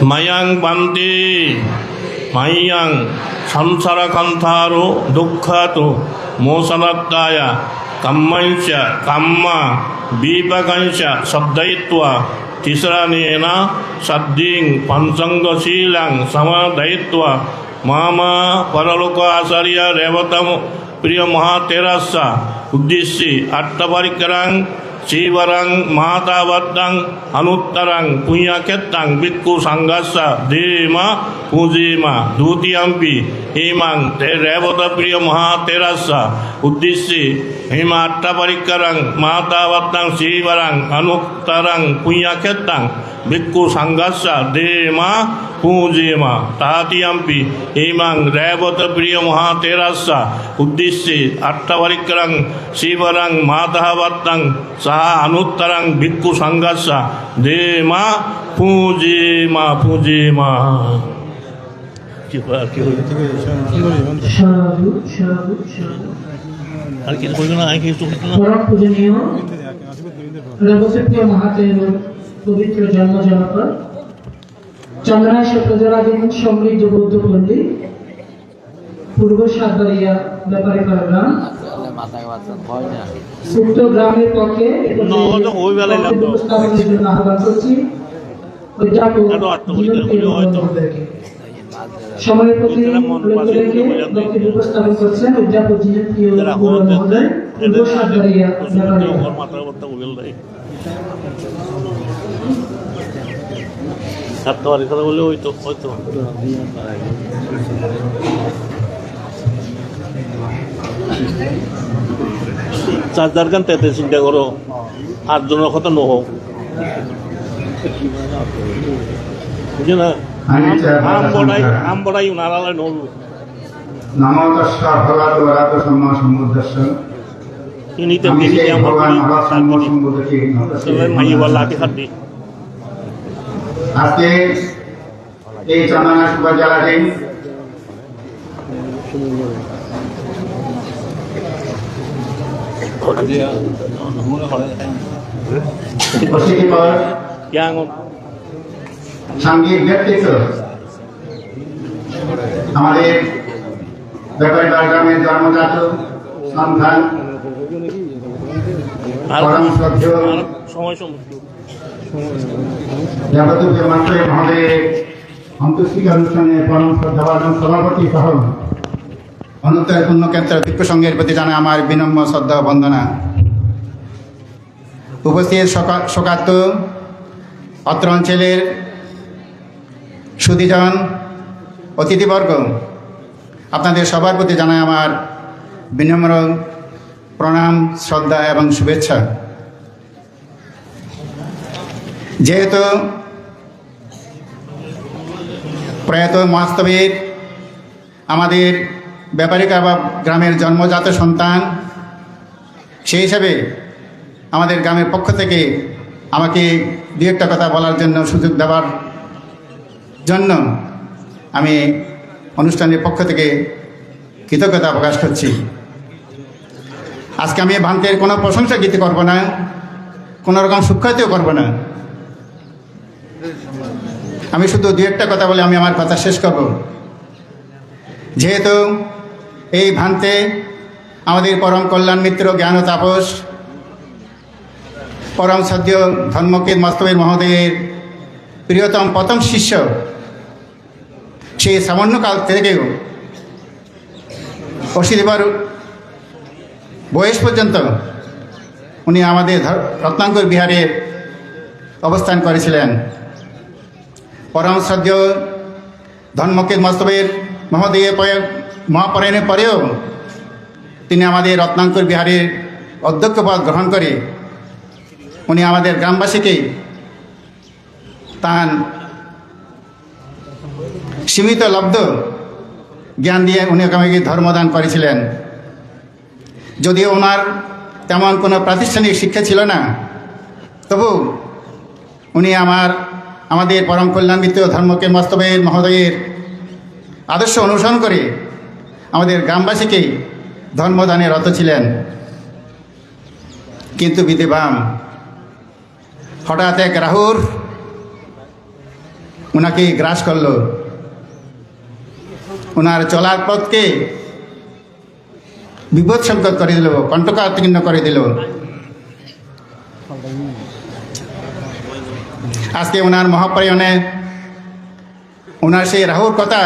[SPEAKER 4] মায়াং বান্তি মাইয়াং সংসার কান্তারো দুঃখাতো মোসনাত্তায় কাম্মাঞ্চ কাম্মা বিপাকাঞ্চ শব্দয়িত্বা তিসরানেন সদ্ধিং পঞ্চঙ্গশীলাং সমাদয়িত্বা মামা পরলোক আচার্য রেবতম প্রিয় মহাতেরাস্য উদ্দেশ্যে আত্মপরিকরাং शिवरं महातावद्दं अनुत्तरं पुण्यक्षेत्रं भिक्खु संघस्य देम पूजेम द्वितीयम्पि हेमं ते रेवत प्रिय महातेरस्य उद्देश्य हेमाट्टपरिकरं महातावद्दं शिवरं अनुत्तरं पुण्यक्षेत्रं ভিক্ষু সাংঘাস্য দেমা পূজেমা তাহাতিয়াম্পি ইমাং রেবত প্রিয় মহাতেরাস্য উদ্দেশ্যে আট্টাবারিকরাং শিবরাং মাতাহাবাত্তাং সাহা অনুত্তরাং ভিক্ষু সাংঘাস্য দেমা পূজেমা পূজেমা। কি হইল
[SPEAKER 5] সাধু সাধু সাধু।
[SPEAKER 4] আর কিছু হইল না, আর কিছু হইল না।
[SPEAKER 5] পরম পূজনীয় রেবতীয় মহাদেব পবিত্র জন্ম জনপদ চন্দ্রাশে প্রজারাধীন সমৃদ্ধ বৌদ্ধ পল্লী পূর্ব সাতবাড়িয়া ব্যাপারীপাড়া গ্রাম। উক্ত গ্রামের পক্ষে উপস্থাপনের জন্য আহ্বান করছি অধ্যাপক সময়ের প্রতি লক্ষ্য রেখে বক্তব্য উপস্থাপন করছেন অধ্যাপক জিনেপ্রিয় মহোদয় পূর্ব সাতবাড়িয়া ব্যাপারীপাড়া।
[SPEAKER 4] ছাত্রবাড়ি কথা বললে হয়তো হয়তো চার গান তেতে চিন্তা করো, 8 জনের কথা নহো বুঝে না। আম বড়াই নারালে নহু
[SPEAKER 6] নমো তস্যা ভগবতো অরাতো সম্মা সম্বুদ্ধস্য।
[SPEAKER 4] ইনিতে
[SPEAKER 6] আমি
[SPEAKER 4] মিনি
[SPEAKER 6] সেই
[SPEAKER 4] আমরা
[SPEAKER 6] ভগবান মহা সম্মা সম্বুদ্ধকে নমস্কার।
[SPEAKER 4] মাইওয়ালা লাঠি খাদ্দি
[SPEAKER 6] আজকে এই চন্দনাশ উপজেলাতে অশীতিপর
[SPEAKER 4] ইয়াং
[SPEAKER 6] সাংঘিক ব্যক্তিত্ব আমাদের ব্যাপারীপাড়া গ্রামের জন্মজাত সন্তান পরম শ্রদ্ধেয়
[SPEAKER 4] সময় সমস্ত
[SPEAKER 6] যাবতীয় মাত্রে মহোদয়ের অন্ত্যেষ্টিক্রিয়া অনুষ্ঠানে পরম শ্রদ্ধাভাজন সভাপতি সহ অনুত্তর পুণ্যক্ষেত্র ভিক্ষু সংঘের প্রতি জানাই আমার বিনম্র শ্রদ্ধা ও বন্দনা। উপস্থিত শোকার্ত অত্র অঞ্চলের সুধীজন অতিথিবর্গ, আপনাদের সবার প্রতি জানাই আমার বিনম্র প্রণাম, শ্রদ্ধা এবং শুভেচ্ছা। যেহেতু প্রয়াত মহাস্তবীর আমাদের ব্যাপারিকা বা গ্রামের জন্মজাত সন্তান, সেই হিসাবে আমাদের গ্রামের পক্ষ থেকে আমাকে দু একটা কথা বলার জন্য সুযোগ দেওয়ার জন্য আমি অনুষ্ঠানের পক্ষ থেকে কৃতজ্ঞতা প্রকাশ করছি। আজকে আমি ভান্তের কোনো প্রশংসা গীতি করব না, কোনো রকম সুখ্যাতিও করব না। আমি শুধু দু একটা কথা বলে আমি আমার কথা শেষ করব। যেহেতু এই ভান্তে আমাদের পরম কল্যাণ মিত্র জ্ঞান ও তাপস পরম সদ্য ধর্মকেত মস্তবীর মহোদয়ের প্রিয়তম প্রথম শিষ্য, সেই সামান্যকাল থেকেও অশীতিবার বয়স পর্যন্ত উনি আমাদের রত্নাঙ্কুর বিহারে অবস্থান করেছিলেন। পরম শ্রদ্ধ ধর্মকেত মস্তবীর মহোদয়ের মহাপরায়ণের পরেও তিনি আমাদের রত্নাঙ্কুর বিহারের অধ্যক্ষ পদ গ্রহণ করে উনি আমাদের গ্রামবাসীকে তার সীমিত লব্ধ জ্ঞান দিয়ে উনি আমাকে ধর্মদান করেছিলেন। যদিও ওনার তেমন কোনো প্রাতিষ্ঠানিক শিক্ষা ছিল না, তবু উনি আমাদের পরম কল্যাণ মিত্র ধর্মকেত মস্তবীর মহোদয়ের আদর্শ অনুসরণ করে আমাদের গ্রামবাসীকে ধর্মদানে রত ছিলেন। কিন্তু বিদেবাম হঠাৎ এক রাহুর ওনাকে গ্রাস করল, ওনার চলার পথকে বিপদ সংকট করে দিল, কণ্টকাতীর্ণ করে দিল। আজকে ওনার মহাপ্রায়ণে ওনার সেই রাহুর কথা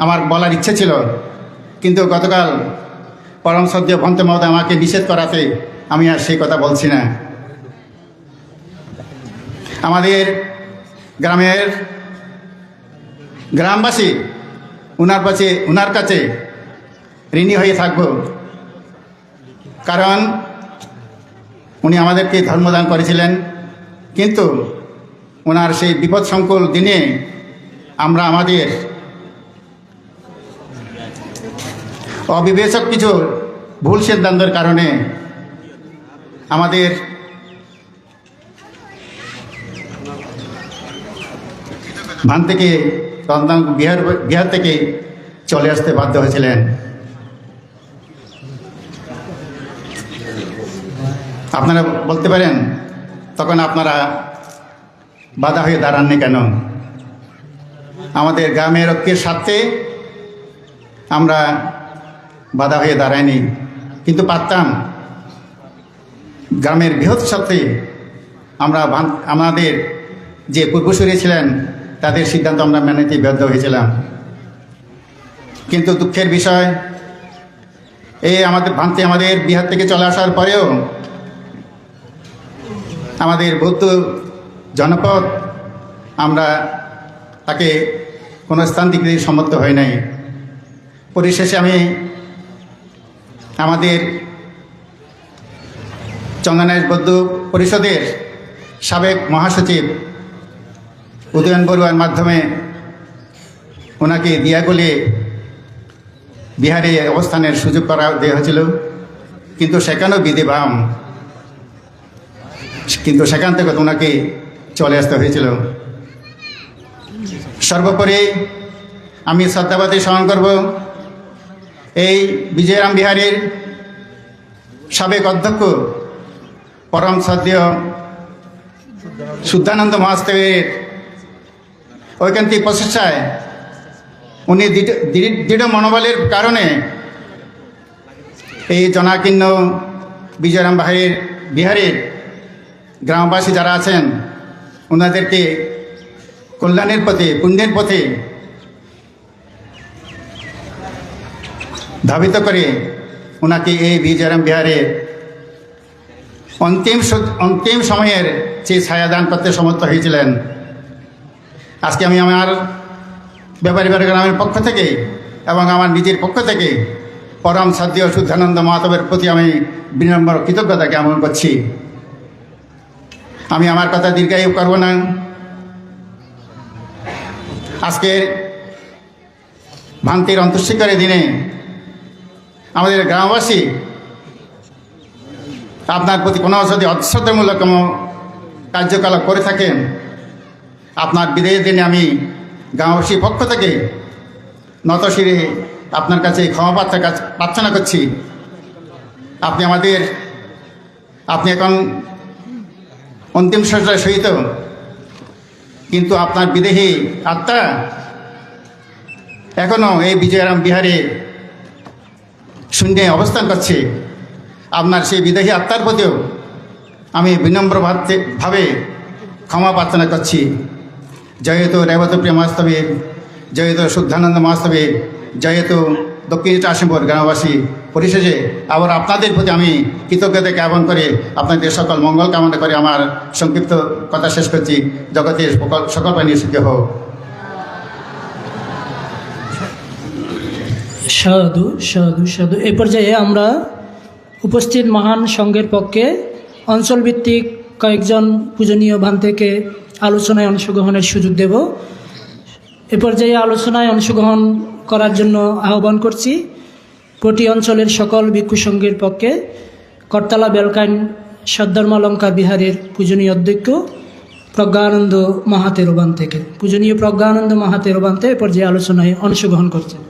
[SPEAKER 6] আমার বলার ইচ্ছে ছিল, কিন্তু গতকাল পরম সদ্য ভন্ত মহোদয় আমাকে নিষেধ করাতে আমি আর সেই কথা বলছি না। আমাদের গ্রামবাসী ওনার কাছে ঋণী হয়ে থাকব, কারণ উনি আমাদেরকে ধর্মদান করেছিলেন। কিন্তু ওনার সেই বিপদ সংকুল দিনে আমরা আমাদের অবিবেচক কিছু ভুল সিদ্ধান্তের কারণে আমাদের ভান থেকে রংদাং বিহার থেকে চলে আসতে বাধ্য হয়েছিলেন। আপনারা বলতে পারেন তখন আপনারা বাধা হয়ে দাঁড়াননি কেন? আমাদের গ্রামের ঐক্যের স্বার্থে আমরা বাধা হয়ে দাঁড়াইনি, কিন্তু পারতাম। গ্রামের বৃহৎ স্বার্থে আমরা আমাদের যে পূর্বসূরি ছিলেন তাদের সিদ্ধান্ত আমরা মেনে নিতে বাধ্য হয়েছিলাম। কিন্তু দুঃখের বিষয় এই আমাদের বিহার থেকে চলে আসার পরেও আমাদের বৌদ্ধ জনপদ আমরা তাকে কোনো স্থান দিকে সম্মত হয় নাই। পরিশেষে আমি আমাদের চন্দনাইশ বৌদ্ধ পরিষদের সাবেক মহাসচিব উদয়ন বড়ুয়ার মাধ্যমে ওনাকে দিয়াগুলি বিহারে অবস্থানের সুযোগ করা দেওয়া হয়েছিল, কিন্তু সেখানেও বিধিবাম, কিন্তু সেখান থেকে ওনাকে চলে আসতে হয়েছিল। সর্বোপরি আমি শ্রদ্ধাবাদী স্মরণ করব এই বিজয়রাম বিহারের সাবেক অধ্যক্ষ পরম শ্রদ্ধেয় শুদ্ধানন্দ মহাদেবের ঐকান্তিক প্রচেষ্টায় উনি দৃঢ় মনোবলের কারণে এই জনাকীর্ণ বিজয়রাম বিহারের গ্রামবাসী যারা আছেন ওনাদেরকে কল্যাণের পথে, পুণ্যের পথে ধাবিত করে ওনাকে এই বিজয়রাম বিহারে অন্তিম সময়ের সেই ছায়াদান করতে সমর্থ হয়েছিলেন। আজকে আমি আমার ব্যাপারী গ্রামের পক্ষ থেকে এবং আমার নিজের পক্ষ থেকে পরম শ্রদ্ধেয় শুদ্ধানন্দ মহাদেবের প্রতি আমি বিনম্র কৃতজ্ঞতা জ্ঞাপন করছি। আমি আমার কথা দীর্ঘায়ু করব না। আজকের ভান্তির অন্তঃশিকারের দিনে আমাদের গ্রামবাসী আপনার প্রতি কোনো যদি অশ্রদ্ধামূলক কোনো কার্যকলাপ করে থাকেন, আপনার বিদায়ের দিনে আমি গ্রামবাসীর পক্ষ থেকে নতশিরে আপনার কাছে ক্ষমা প্রার্থনা করছি। আপনি এখন অন্তিম সজ্জায় সহিত, কিন্তু আপনার বিদেহী আত্মা এখনও এই বিজয়রাম বিহারে শূন্যে অবস্থান করছে। আপনার সেই বিদেহী আত্মার প্রতিও আমি বিনম্রভাবে ক্ষমা প্রার্থনা করছি। জয়তু রেবতপ্রিয় মহাস্তবে, জয়তু শুদ্ধানন্দ মহাস্তবে, জয়তু দক্ষিণ আসামপুর গ্রামবাসী। পরিশেষে আবার আপনাদের প্রতি আমি কৃতজ্ঞতা জ্ঞাপন করে আপনাদের সকল মঙ্গল কামনা করে আমার সংক্ষিপ্ত কথা শেষ করছি। জগতের সকল প্রাণী সুখী হোক।
[SPEAKER 5] সাধু সাধু সাধু। এই পর্যায়ে আমরা উপস্থিত মহান সংঘের পক্ষে অঞ্চলভিত্তিক কয়েকজন পূজনীয় ভান থেকে আলোচনায় অংশগ্রহণের সুযোগ দেব। এ পর্যায়ে আলোচনায় অংশগ্রহণ করার জন্য আহ্বান করছি প্রতি অঞ্চলের সকল ভিক্ষু সংঘের পক্ষে করতলা বেলকাইন সদ্ধর্মালঙ্কার বিহারের পূজনীয় অধ্যক্ষ প্রজ্ঞানন্দ মহাতেরবান থেকে, পূজনীয় প্রজ্ঞানন্দ মহাতেরবান থেকে এ পর্যায়ে আলোচনায় অংশগ্রহণ করছেন।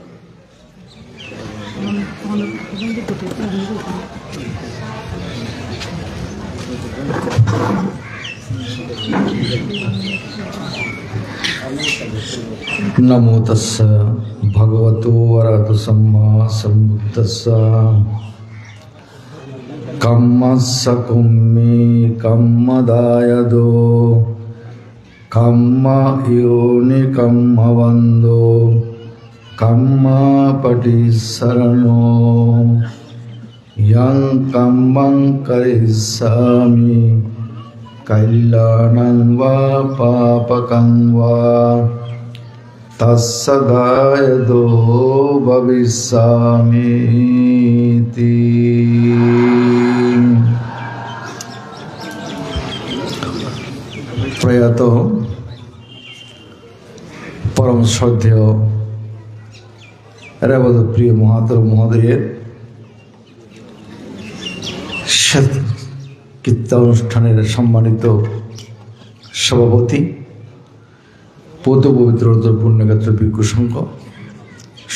[SPEAKER 3] नमो तस्स भगवतो अरहतो सम्मा सम्बुद्धस्स कम्मस्स कुम्मी कम्मदायदो कम्म योनि कम्मवन्दो कम्मपटिशरणो यं कम्मं करिष्यामि कल्याणं वा पापकं वा तत्सदायदो भविष्यामीति। প্রয়াত পরম শ্রদ্ধেয় রেবত প্রিয় মহাতর মহোদয়ের কীর্তনানুষ্ঠানের সম্মানিত সভাপতি পৌত পবিত্র পুণ্যক্ষেত্র ভিক্ষু সংঘ,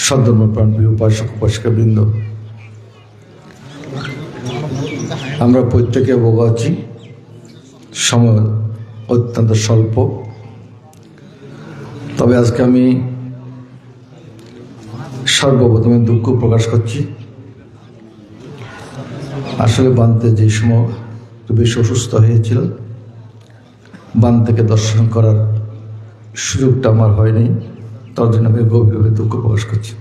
[SPEAKER 3] সদ্ধর্মপ্রাণ প্রিয় উপাসক উপাসিকাবৃন্দ, আমরা প্রত্যেকে অবগত আছি সময় অত্যন্ত স্বল্প। তবে আজকে আমি সর্বপ্রথমে দুঃখ প্রকাশ করছি। আসলে বানতে যে সময় একটু বেশি অসুস্থ হয়েছিল, বান থেকে দর্শন করার সুযোগটা আমার হয়নি, তার জন্য আমি গভীরভাবে দুঃখ প্রকাশ করছি।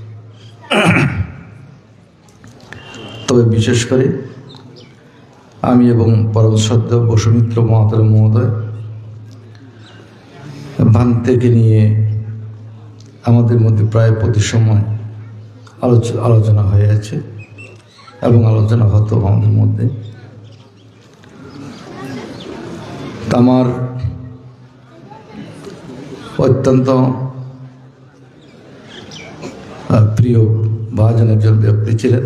[SPEAKER 3] তবে বিশেষ করে আমি এবং পরম শ্রদ্ধেয় বসুমিত্র মহাতর মহোদয় বান থেকে নিয়ে আমাদের মধ্যে প্রায় প্রতি সময় আলোচনা হয়ে আছে এবং আলোচনা হতো আমাদের মধ্যে। আমার অত্যন্ত প্রিয় ভাজন একজন ব্যক্তি ছিলেন,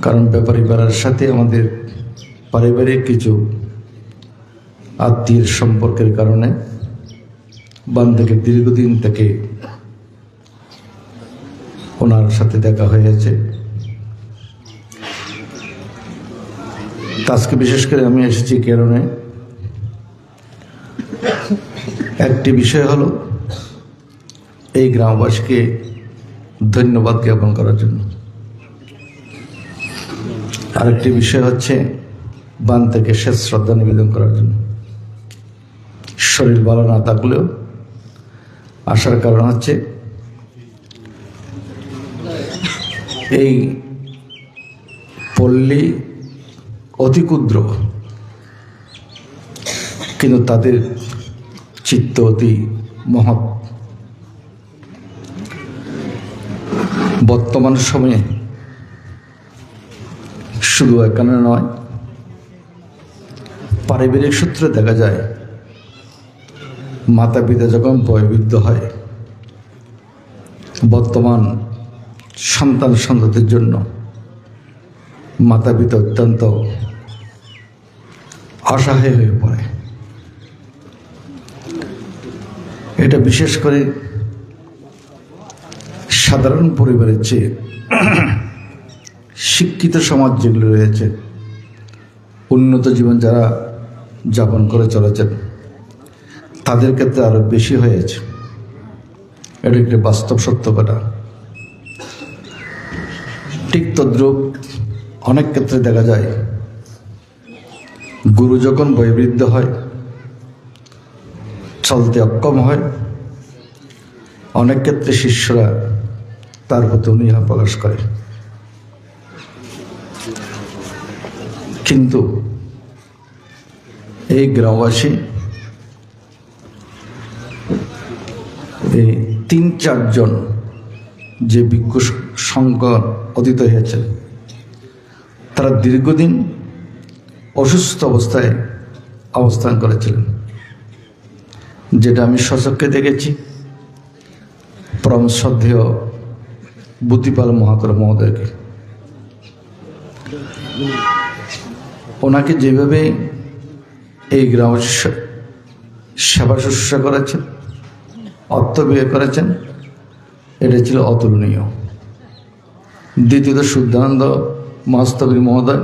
[SPEAKER 3] কারণ ব্যাপারী পাড়ার সাথে আমাদের পারিবারিক কিছু আত্মীয়ের সম্পর্কের কারণে বান থেকে দীর্ঘদিন থেকে ওনার সাথে দেখা হয়েছে। আজকে বিশেষ করে আমি এসেছি কারণে একটি বিষয় হলো এই গ্রামবাসীকে ধন্যবাদ জ্ঞাপন করার জন্য। আরেকটি বিষয় হচ্ছে বান থেকে শেষ শ্রদ্ধা নিবেদন করার জন্য। শরীর ভালো না থাকলেও আসার কারণ হচ্ছে এই পল্লী অতি ক্ষুদ্র, কিন্তু তাদের চিত্ত অতি মহৎ। বর্তমান সময়ে শুধু এখানে নয়, পারিবারিক সূত্রে দেখা যায় মাতা পিতা যখন বয়োবৃদ্ধ হয়, বর্তমান সন্তান সন্ততির জন্য মাতা পিতা অত্যন্ত অসহায় হয়ে পড়ে। এটা বিশেষ করে সাধারণ পরিবারের চেয়ে শিক্ষিত সমাজ যেগুলো রয়েছে, উন্নত জীবন যারা যাপন করে চলেছেন, তাদের ক্ষেত্রে আরো বেশি হয়েছে। এটা একটি বাস্তব সত্য কথা। ঠিক তদ্রূপ অনেক ক্ষেত্রে দেখা যায় গুরু যখন বয়োবৃদ্ধ হয়, চলতে অক্ষম হয়, অনেক ক্ষেত্রে শিষ্যরা তার প্রতি অনীহা প্রকাশ করে। কিন্তু এই গ্রামবাসী এই ৩-৪ জন যে ভিক্ষু সংঘ অতীত হয়েছে, তারা দীর্ঘদিন অসুস্থ অবস্থায় অবস্থান করেছিলেন, যেটা আমি স্বচক্ষে দেখেছি। পরম শ্রদ্ধেয় বুদ্ধিপাল মহাতর মহোদয়কে, ওনাকে যেভাবে এই গ্রামবাসী সেবা শুশ্রূষা করেছেন, অর্থ ব্যয় করেছেন, এটা ছিল অতুলনীয়। দ্বিতীয়ত শুদ্ধানন্দ মহাস্তবী মহোদয়,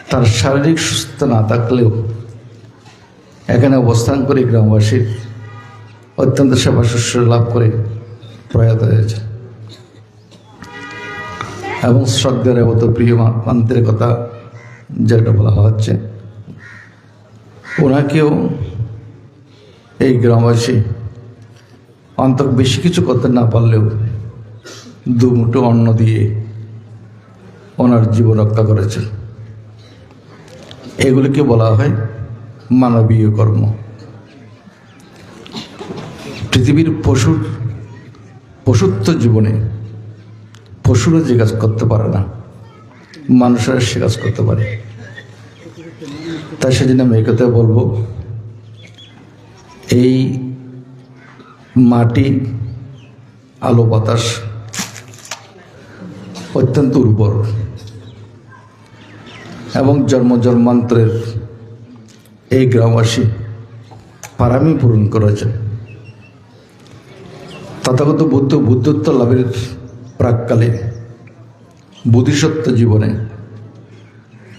[SPEAKER 3] তার শারীরিক সুস্থতা না থাকলেও এখানে অবস্থান করে গ্রামবাসীর অত্যন্ত সেবা শুশ্রূষা লাভ করে প্রয়াত হয়েছে। এবং শ্রদ্ধার এত প্রিয় মান্ত্রের কথা যেটা বলা হচ্ছে, ওনাকেও এই গ্রামবাসী অন্তত বেশি কিছু করতে না পারলেও দুমুঠো অন্ন দিয়ে ওনার জীবন রক্ষা করেছেন। এগুলিকে বলা হয় মানবীয় কর্ম। পৃথিবীর পশুত্ব জীবনে পশুরা যে কাজ করতে পারে না, মানুষেরা সে কাজ করতে পারে। তাই সেদিন আমি এই কথা বলবো, এই মাটি, আলো, বাতাস অত্যন্ত উর্বর এবং জন্মান্তরের এই গ্রামবাসী পারামি পূরণ করেছেন। তথাগত বুদ্ধত্ব লাভের প্রাককালে বোধিসত্ত্ব জীবনে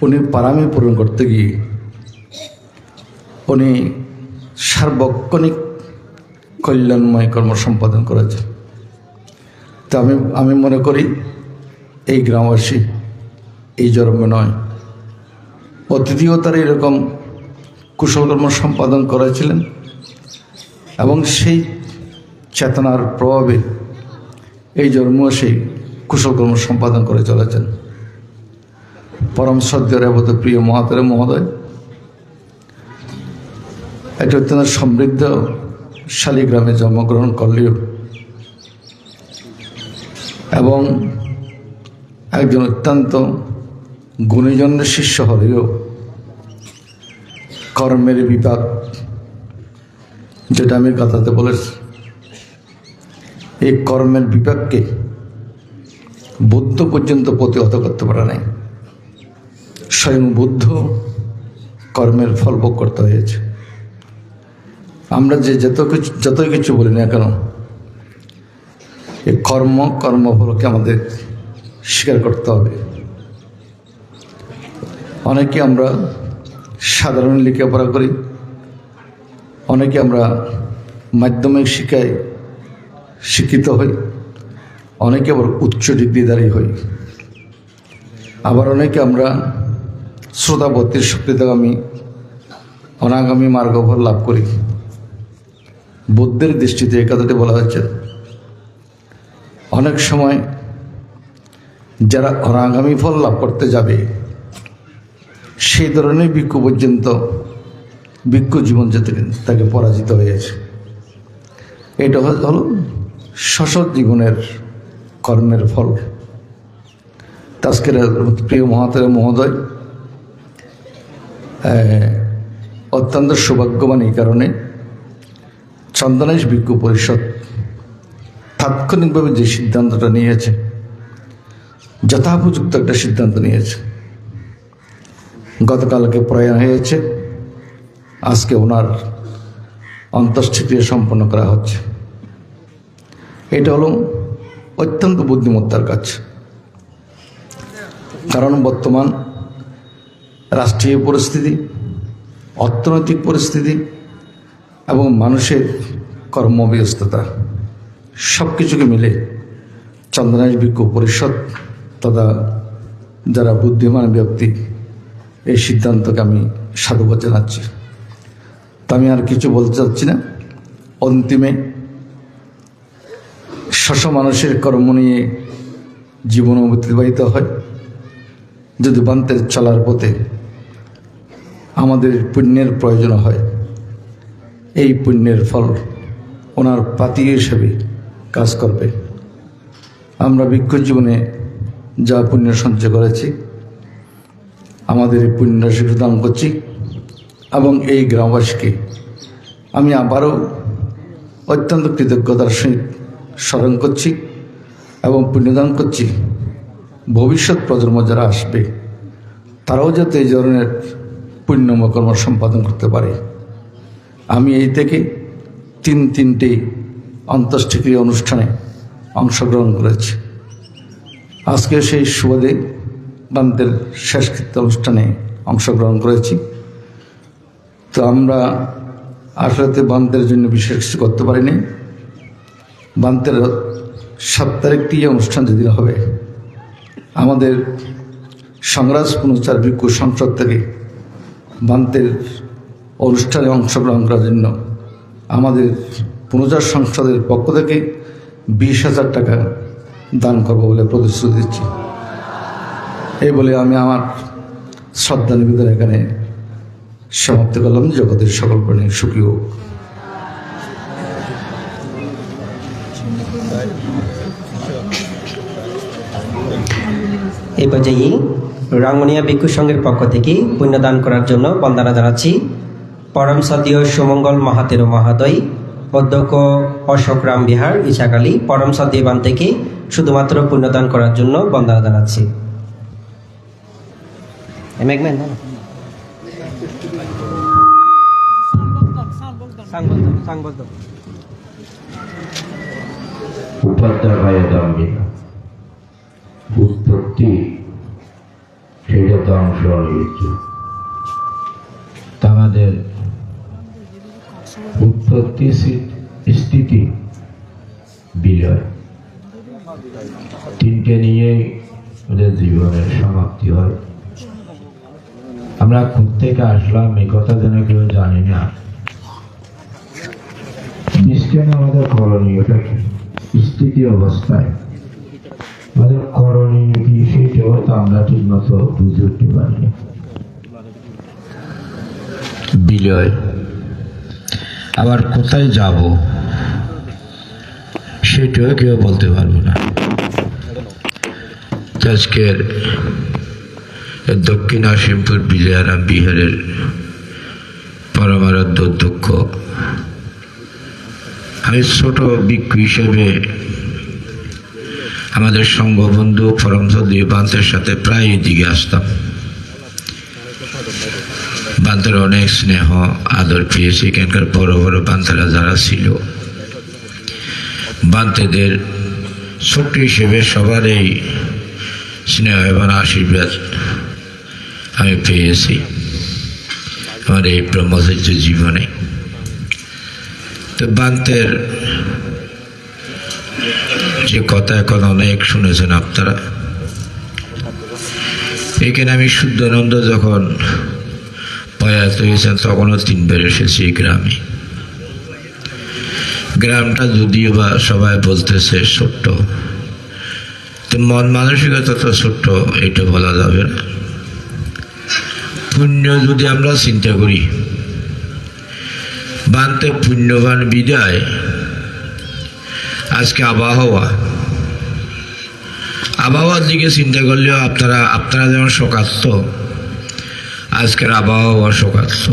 [SPEAKER 3] উনি পারামি পূরণ করতে গিয়ে উনি সার্বক্ষণিক কল্যাণময় কর্ম সম্পাদন করেছেন। তা আমি মনে করি এই গ্রামবাসী এই জন্মে নয়, অতীতেও তারা এরকম কুশলকর্ম সম্পাদন করেছিলেন এবং সেই চেতনার প্রভাবে এই জন্মেও সেই কুশলকর্ম সম্পাদন করে চলেছেন। পরম শ্রদ্ধেয় রেবত প্রিয় মহোদয় একটি অত্যন্ত সমৃদ্ধশালী গ্রামে জন্মগ্রহণ করলেও এবং একজন অত্যন্ত গুণীজনের শিষ্য হলেও কর্মের বিপাক, যেটা আমি কথাতে বলেছি, এই কর্মের বিপাককে বুদ্ধ পর্যন্ত প্রতিহত করতে পারে নাই। স্বয়ং বুদ্ধ কর্মের ফল ভোগ করতে হয়েছে। আমরা যে যতই কিছু বলি না কেন, এই কর্মফলকে আমাদের স্বীকার করতে হবে। অনেকে আমরা সাধারণ লেখাপড়া করি, অনেকে আমরা মাধ্যমিক শিক্ষায় শিক্ষিত হই, অনেকে আবার উচ্চ ডিগ্রিধারী হই, আবার অনেকে আমরা শ্রোতাবর্তীর শক্তিগামী অনাগামী মার্গফল লাভ করি। বুদ্ধের দৃষ্টিতে এই কথাটি বলা হচ্ছে, অনেক সময় যারা অনাগামী ফল লাভ করতে যাবে সেই ধরনের ভিক্ষু পর্যন্ত ভিক্ষু জীবন যেতে তাকে পরাজিত হয়েছে। এটা হলো সসৎ জীবনের কর্মের ফল। আজকের প্রিয় মহোদয় অত্যন্ত সৌভাগ্যবান এই কারণে চন্দনেশ ভিক্ষু পরিষদ তাৎক্ষণিকভাবে যে সিদ্ধান্তটা নিয়েছে, যথাপযুক্ত একটা সিদ্ধান্ত নিয়েছে। গতকালকে প্রয়াণ হয়েছে, আজকে ওনার অন্ত্যেষ্টিক্রিয়া সম্পন্ন করা হচ্ছে। এটা হলো অত্যন্ত বুদ্ধিমত্তার কাজ। কারণ বর্তমান রাষ্ট্রীয় পরিস্থিতি, অর্থনৈতিক পরিস্থিতি এবং মানুষের কর্মব্যস্ততা সব কিছুকে মিলে চন্দনেশ ভিক্ষু পরিষদ তথা যারা বুদ্ধিমান ব্যক্তি এই সিদ্ধান্তকে আমি সাধুবাদ জানাচ্ছি। তা আমি আর কিছু বলতে চাচ্ছি না। অন্তিমে মানুষের কর্ম নিয়ে জীবন অতিবাহিত হয়। যদি বান্তের চলার পথে আমাদের পুণ্যের প্রয়োজন হয়, এই পুণ্যের ফল ওনার পাতি হিসেবে কাজ করবে। আমরা ভিক্ষু জীবনে যা পুণ্য সঞ্চয় করেছি, আমাদের এই পুণ্য রাশি দান করছি এবং এই গ্রামবাসীকে আমি আবারও অত্যন্ত কৃতজ্ঞতার সহিত স্মরণ করছি এবং পুণ্যদান করছি। ভবিষ্যৎ প্রজন্ম যারা আসবে তারাও যাতে এই ধরনের পুণ্যময় কর্ম সম্পাদন করতে পারে। আমি এই থেকে তিনটি অন্ত্যেষ্টিক্রিয়া অনুষ্ঠানে অংশগ্রহণ করেছি। আজকে সেই সুবাদে বান্তের শেষকৃত্য অনুষ্ঠানে অংশগ্রহণ করেছি। তো আমরা আসলে বান্তের জন্য বিশেষ কিছু করতে পারিনি। বান্তের 7 তারিখটি অনুষ্ঠান যেদিন হবে, আমাদের সংরাজ পুনচার ভিক্ষু সংসদ থেকে বান্তের অনুষ্ঠানে অংশগ্রহণ করার জন্য আমাদের পুনচার সংসদের পক্ষ থেকে 20,000 টাকা দান করব বলে প্রতিশ্রুতি দিচ্ছি। এই বলে আমি আমার শ্রদ্ধা নিবেদন এখানে সমাপ্ত করলাম। জগতের সকল প্রাণী সুখী হোক।
[SPEAKER 2] এই পর্যায়ে রাঙ্গুনিয়া ভিক্ষু সংঘের পক্ষ থেকে পুণ্যদান করার জন্য বন্দনা জানাচ্ছি পরম সদীয় সুমঙ্গল মহাতেরো মহাদয় অধ্যক্ষ অশোক রাম বিহার ইছাকালী পরম সদীয়বান থেকে শুধুমাত্র পুণ্যদান করার জন্য বন্দনা জানাচ্ছি।
[SPEAKER 7] উপাধ্যায় ভাইয়ের দামি উৎপত্তি সেটা ধ্বংস হয়েছে। আমাদের উৎপত্তি স্থিতি বিলয় তিনটে নিয়েই ওদের জীবনের সমাপ্তি হয়। আমরা থেকে আসলাম এই কথা যেন কেউ জানি না। বিজ্ঞান আমাদের করণীয়টা কি, স্থিতি অবস্থায় আমাদের করণীয় কি সেটাও তো আমরা ঠিক মতো বুঝে উঠতে পারিনি। বিলয় আবার কোথায় যাব সেটাও কেউ বলতে পারবো না। আজকের দক্ষিণ আসিমপুর বিজয়ারাম বিহারের পরমারাধ্য অধ্যক্ষ, আমি ছোট ভিক্ষু হিসেবে আমাদের সঙ্গবন্ধু পরমসদীয় বান্তের সাথে প্রায় এদিকে আসতাম। বান্তের অনেক স্নেহ আদর পেয়েছি। এখানকার বড় বড় বান্তেরা যারা ছিল, বান্তেদের ছোট্ট হিসেবে সবারই স্নেহ এবং আশীর্বাদ আমি পেয়েছি আমার এই ব্রহ্মচর্য জীবনে। তো বান্তের যে কথা এখন অনেক শুনেছেন আপনারা। এখানে আমি শুদ্ধানন্দ যখন প্রয়াত হয়েছেন তখনও 3 বার এসেছি এই গ্রামে। গ্রামটা যদিও বা সবাই বলতেছে ছোট্ট, তো মন মানসিকতা তো ছোট্ট এটা বলা যাবে না। পুণ্য যদি আমরা চিন্তা করি, বান্তে পুণ্যবান বিদায় আজকে আবহাওয়ার দিকে চিন্তা করলেও আপনারা যেমন শোকার্ত, আজকের আবহাওয়া শোকার্ত।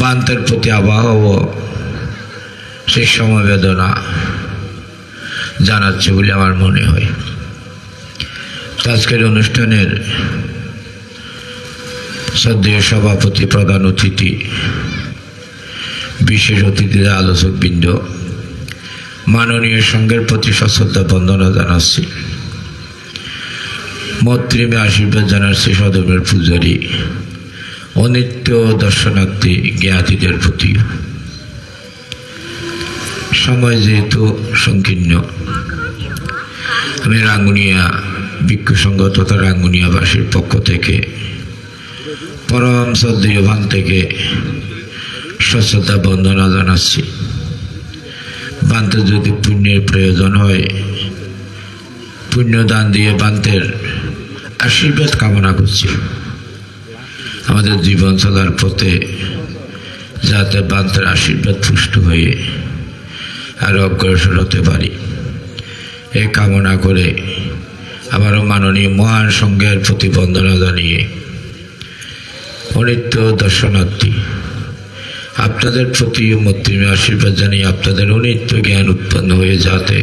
[SPEAKER 7] বান্তের প্রতি আবহাওয়া সেই সমবেদনা জানাচ্ছে বলে আমার মনে হয়। আজকের অনুষ্ঠানের শ্রদ্ধেয় সভাপতি, প্রধান অতিথি, বিশেষ অতিথিরা, আলোচকবৃন্দ, মাননীয় সংঘের প্রতি সশ্রদ্ধা বন্দনা জানাচ্ছি। মৈত্রীমে আশীর্বাদ জানাচ্ছি সদমের পূজারী, অনিত্য দর্শনার্থী জ্ঞাতিদের প্রতি। সময় যেহেতু সংকীর্ণ, আমি রাঙ্গুনিয়া ভিক্ষু সংঘ তথা রাঙ্গুনিয়াবাসীর পক্ষ থেকে পরম শ্রদ্ধেয় ভান থেকে সশ্রদ্ধা বন্দনা জানাচ্ছি। বান্তে যদি পুণ্যের প্রয়োজন হয়, পুণ্যদান দিয়ে বান্তের আশীর্বাদ কামনা করছি আমাদের জীবন চলার পথে, যাতে বান্তের আশীর্বাদ পুষ্ট হয়ে আরো অগ্রসর হতে পারি এই কামনা করে আবারও মাননীয় মহান সংঘের প্রতি বন্দনা জানিয়ে অনিত্য দর্শনার্থী আপনাদের প্রতি মৈত্রীমে আশীর্বাদ জানিয়ে আপনাদের অনিত্য জ্ঞান উৎপন্ন হয়ে যাতে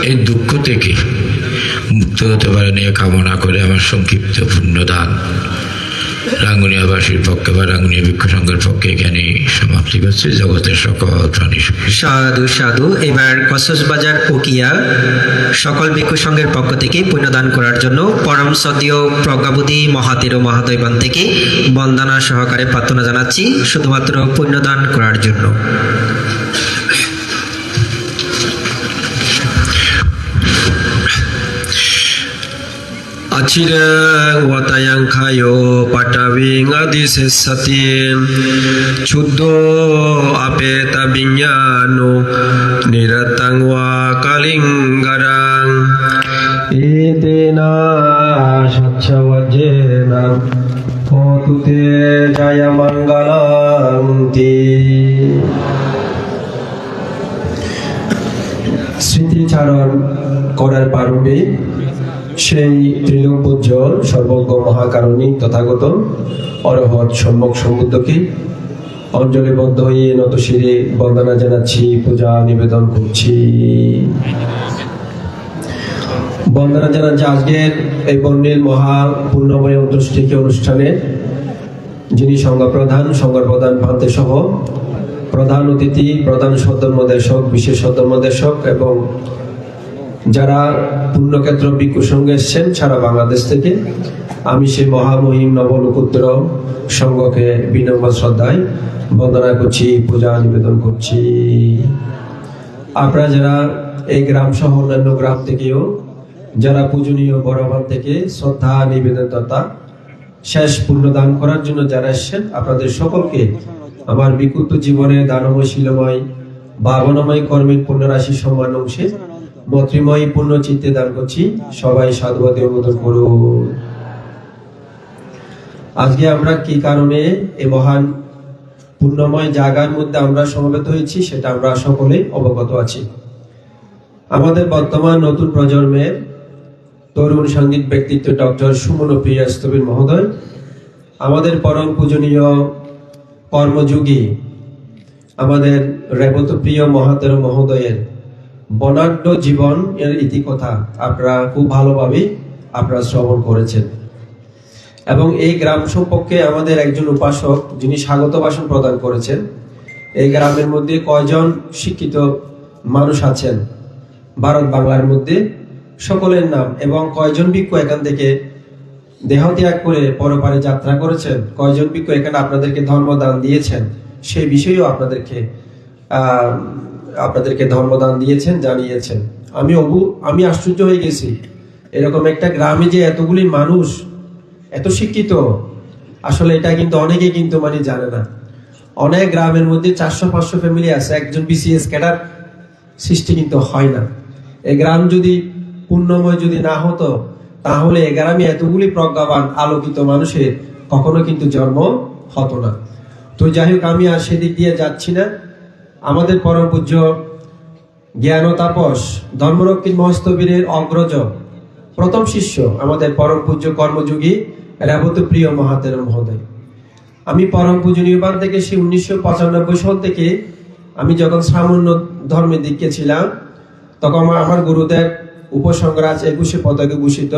[SPEAKER 7] এই দুঃখ থেকে মুক্ত হতে পারেন এ কামনা করে আমার সংক্ষিপ্ত পুণ্যদান রাঙ্গুনিয়াবাসীর পক্ষে বা রাঙ্গুনিয়া ভিক্ষু সংঘের পক্ষে এখানে সমাপ্তি করছে। জগতের সকল প্রাণী
[SPEAKER 2] সাধু সাধু। এবার কক্সবাজার উকিয়া সকল ভিক্ষু সংঘের পক্ষ থেকে পুণ্যদান করার জন্য পরম সদীয় প্রজ্ঞাবুদ্ধি মহাতেরো মহাদয়বান থেকে বন্দনা সহকারে প্রার্থনা জানাচ্ছি শুধুমাত্র পুণ্যদান করার জন্য।
[SPEAKER 8] Achirang watayang kayo patawing adisessatim Chuddo apeta binyano niratang wa kalinggarang Itena shachawajena Potute jaya mangalanti স্মৃতিচারণ করার পারবে সেই ত্রিলোক পূজ্য সর্বজ্ঞ মহাকারণী তথাগত অরহৎ সম্যক সমুদ্রকে অঞ্জলিবদ্ধ হয়ে নতশিরে বন্দনা জানাচ্ছি, পূজা নিবেদন করছি। বন্দনা জানাচ্ছি আজকের এই বর্ণিল মহা পূর্ণময় অন্ত্যেষ্টিক্রিয়া অনুষ্ঠানে যিনি সংঘপ্রধান ভান্তে সহ প্রধান অতিথি, প্রধান সদ্ধর্মদেশক, বিশেষ সদ্ধর্মদেশক এবং যারা পুণ্যক্ষেত্র ভিক্ষু সঙ্গে এসছেন সারা বাংলাদেশ থেকে, আমি সেই মহামহিম নবলোকোত্তর সংঘকে বিনম্র শ্রদ্ধায় বন্দনা করছি, পূজা নিবেদন করছি। আপনারা যারা এই গ্রাম সহ অন্যান্য গ্রাম থেকেও যারা পূজনীয় বড়ভান থেকে শ্রদ্ধা নিবেদনতা শেষ পুণ্যদান করার জন্য যারা এসছেন, আপনাদের সকলকে আমার বিকুত জীবনে দানময় শিলময় ভাবনাময় কর্মের পুণ্যরাশি সম্মান অংশে মৈত্রীময় পূর্ণ চিত্তে দান করছি। সবাই সাধুবাদী অনুমোদন করুন। আজকে আমরা কি কারণে এই মহান পুণ্যময় জায়গার মধ্যে আমরা সমবেত হয়েছি সেটা আমরা সকলে অবগত আছি। আমাদের বর্তমান নতুন প্রজন্মের তরুণ সঙ্গীত ব্যক্তিত্ব ডক্টর সুমন প্রিয়া স্থবির মহোদয় আমাদের পরম পূজনীয় কর্মযোগী আমাদের রেবত প্রিয় মহাতের মহোদয়ের বর্ণাঢ্য জীবন এর ইতিকথা আপনারা খুব ভালোভাবে আপনারা শ্রবণ করেছেন এবং এই গ্রাম সম্পর্কে আমাদের একজন উপাসক যিনি স্বাগত ভাষণ প্রদান করেছেন। এই গ্রামের মধ্যে কয়জন শিক্ষিত মানুষ আছেন ভারত বাংলার মধ্যে সকলের নাম এবং কয়জন ভিক্ষু এখান থেকে দেহত্যাগ করে পরপারে যাত্রা করেছেন, কয়জন ভিক্ষু এখানে আপনাদেরকে ধর্মদান দিয়েছেন সেই বিষয়েও আপনাদেরকে ধর্মদান দিয়েছেন, জানিয়েছেন। আমি আশ্চর্য হয়ে গেছি, এরকম একটা গ্রামে যে এতগুলি মানুষ এত শিক্ষিত, আসলে এটা কিন্তু অনেকে কিন্তু মানে জানে না। অনেক গ্রামের মধ্যে 400-500 ফ্যামিলি আছে, একজন বিসিএস ক্যাডার সৃষ্টি কিন্তু হয় না। এই গ্রাম যদি পুণ্যময় যদি না হতো তাহলে এই গ্রামে এতগুলি প্রজ্ঞাবান আলোকিত মানুষের কখনো কিন্তু জন্ম হতো না। তো যাই হোক, আমি আর সেদিক দিয়ে যাচ্ছি না। আমাদের পরম পূজ্য জ্ঞান তাপস ধর্মরক্ষিত মহস্তবীরের অগ্রজ প্রথম শিষ্য আমাদের পরম পূজ্য কর্মযোগী রেবত প্রিয় মহাতের মহোদয়। আমি পরম পূজনীয় বান থেকে সেই 1995 সাল থেকে আমি যখন সামান্য ধর্মের দিকে ছিলাম তখন আমার গুরুদেব উপসংরাজ 21 পদকে ভূষিত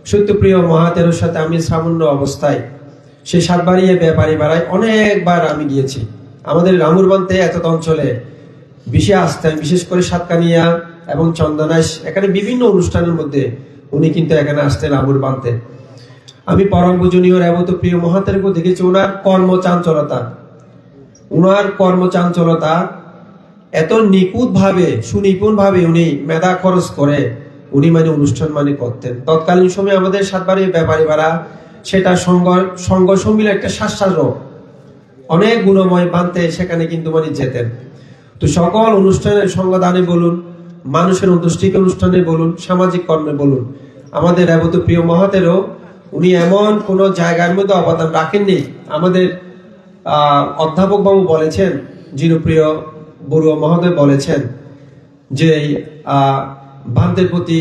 [SPEAKER 8] সত্যপ্রিয় মহাতের সাথে আমি সামান্য অবস্থায় সেই সাতবাড়িয়ে ব্যাপারী বাড়ায় অনেকবার আমি গিয়েছি। আমাদের রামুরবান্তে এত অঞ্চলে বিশেষ করে সাতকানিয়া এবং চন্দনাইশ এখানে বিভিন্ন অনুষ্ঠানের মধ্যে উনি কিন্তু এখানে আসতেন রামুরবান্তে। আমি পরম পূজনীয় রেবত প্রিয় মহাতেরকে দেখেছি ওনার কর্মচাঞ্চলতা এত নিখুঁত ভাবে সুনিপুণ ভাবে উনি মেধা খরচ করে উনি মানে অনুষ্ঠান মানে করতেন। তৎকালীন সময় আমাদের সাতবাড়ি ব্যাপারী ভাড়া সেটা সংঘ সম্মিলন একটা শ্বাসরোগ অনেক গুণময় বানতে সেখানে কিন্তু মানে যেতেন। তো সকল অনুষ্ঠানের সংঘদানে বলুন, মানুষের অন্ত্যেষ্টিক্রিয়া অনুষ্ঠানে বলুন, সামাজিক কর্মে বলুন, আমাদের রেবত প্রিয় মহাতেরও উনি এমন কোন জায়গার মধ্যে অবদান রাখেননি। আমাদের অধ্যাপক বাবু বলেছেন, জিনপ্রিয় বড়ুয়া মহোদয় বলেছেন যে বান্তের প্রতি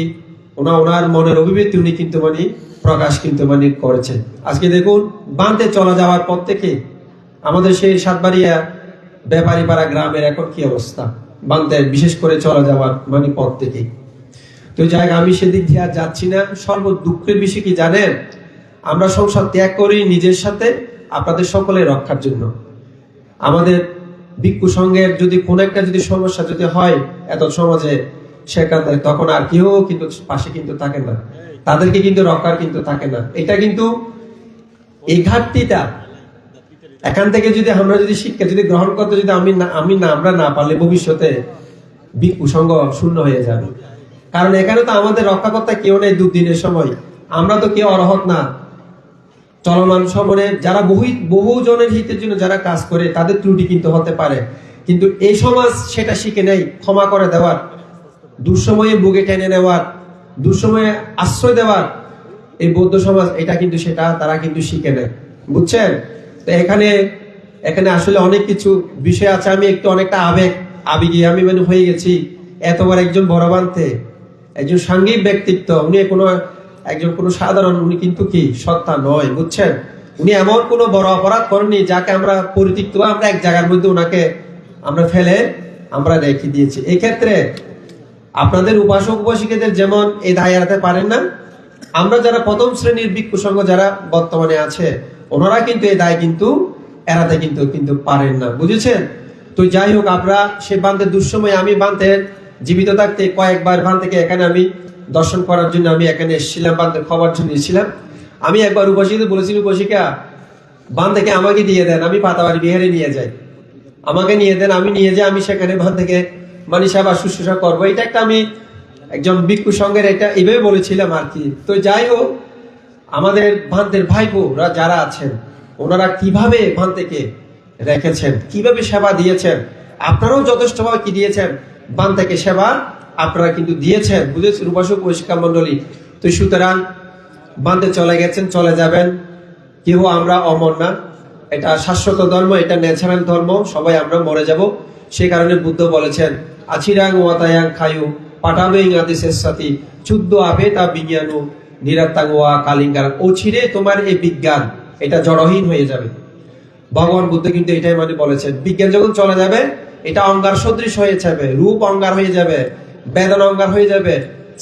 [SPEAKER 8] ওনার মনের অভিব্যক্তি উনি কিন্তু মানে প্রকাশ কিন্তু মানে করেছেন। আজকে দেখুন বান্তে চলা যাওয়ার পর থেকে আমাদের সেই সাতবাড়িয়া ব্যাপারী পাড়া গ্রামের এখন কি অবস্থা, বান্তের বিশেষ করে চলা যাওয়ার মানে পথ থেকে। তো যাই আমি সেদিক দিয়ে আর যাচ্ছি না। সর্ব দুঃখের বিষয় কি জানেন, আমরা সংসার ত্যাগ করি নিজের সাথে আপনাদের সকলের রক্ষার জন্য। আমাদের ভিক্ষু সংঘের যদি কোন একটা যদি সমস্যা যদি হয় এত সমাজে সেখানে তখন আর কেউ কিন্তু পাশে কিন্তু থাকে না, তাদেরকে কিন্তু রক্ষার কিন্তু থাকে না। এটা কিন্তু এই ঘাটতিটা এখান থেকে যদি আমরা যদি শিক্ষা যদি গ্রহণ করতে যদি আমরা না পারলে ভবিষ্যতে ভিক্ষু সংঘ শূন্য হয়ে যাবে। কারণ এখানে তো আমাদের রক্ষাকর্তা কেউ নেই। দুদিনের সময় আমরা তো কেউ অরহত না। চলমান সময়ে যারা বহু জনের হিতের জন্য যারা কাজ করে তাদের ত্রুটি কিন্তু হতে পারে, কিন্তু এই সমাজ সেটা শিখে নেই ক্ষমা করে দেওয়ার, দুঃসময়ে বুকে টেনে নেওয়ার, দুঃসময়ে আশ্রয় দেওয়ার। এই বৌদ্ধ সমাজ এটা কিন্তু সেটা তারা কিন্তু শিখে নেয়, বুঝছেন? তো এখানে আসলে অনেক কিছু বিষয় আছে। আমি একটু অনেকটা আবেগী আমি মানে হয়ে গেছি। এতবার একজন বড় বান্তে একজন সাংঘিক ব্যক্তিত্ব, উনি কোনো একজন কোনো সাধারণ উনি কিন্তু কি সত্তা নয়, বুঝছেন? উনি এমন কোনো বড় অপরাধ করেননি যাকে আমরা পরিত্যক্ত আমরা এক জায়গার মধ্যে ওনাকে আমরা ফেলে আমরা রেখে দিয়েছি। এই ক্ষেত্রে আপনাদের উপাসক উপাসিকাদের যেমন এই দায় এড়াতে পারেন না, আমরা যারা প্রথম শ্রেণীর ভিক্ষু সংঘ যারা বর্তমানে আছে ওনারা কিন্তু এই দায় কিন্তু এড়াতে কিন্তু পারেন না, বুঝেছেন? তো যাই হোক, আমরা সে বান্ধের দুঃসময় আমি বান্ধের জীবিত থাকতে কয়েকবার বান্ধ থেকে এখানে আমি দর্শন করার জন্য আমি এখানে এসেছিলাম, বান্ধের খবর জন্য এসেছিলাম। আমি একবার উপাসিকাদের বলেছি, উপাসিকা বান্ধ থেকে আমাকে দিয়ে দেন, আমি পাতাবাড়ি বিহারে নিয়ে যাই, আমাকে নিয়ে দেন, আমি নিয়ে যাই, আমি সেখানে বান্ধ থেকে মানে সেবা শুশ্রূষা করবো। এটা একটা আমি একজন ভিক্ষু সংঘের এটা এইভাবে বলেছিলাম আর কি। তো যাই হোক, আমাদের বান্ধের ভাইবোরা যারা আছেন ওনারা কিভাবে বান্ধ থেকে রেখেছেন, কিভাবে সেবা দিয়েছেন, আপনারাও যথেষ্টভাবে কি দিয়েছেন, বান্ধ থেকে সেবা আপনারা কিন্তু দিয়েছেন, বুঝেছেন উপাসক উপাসিকা মন্ডলী। তো সুতরাং বান্ধে চলে গেছেন, চলে যাবেন, কেউ আমরা অমর না, এটা শাশ্বত ধর্ম, এটা ন্যাচারাল ধর্ম, সবাই আমরা মরে যাব। সেই কারণে বুদ্ধ বলেছেন আছিরাং ওয়াতায়াং খায়ু পাঠাবে আদেশের সাথে চুদ্দ আবে তা বিজ্ঞানু নিরাত্তাং ওয়া কালিঙ্গার, ও ছিঁড়ে তোমার এই বিজ্ঞান এটা জড়হীন হয়ে যাবে। ভগবান বুদ্ধ কিন্তু এটাই মানে বলেছেন, বিজ্ঞান যখন চলে যাবে এটা অঙ্গার সদৃশ হয়ে যাবে, রূপ অঙ্গার হয়ে যাবে, বেদনা অঙ্গার হয়ে যাবে,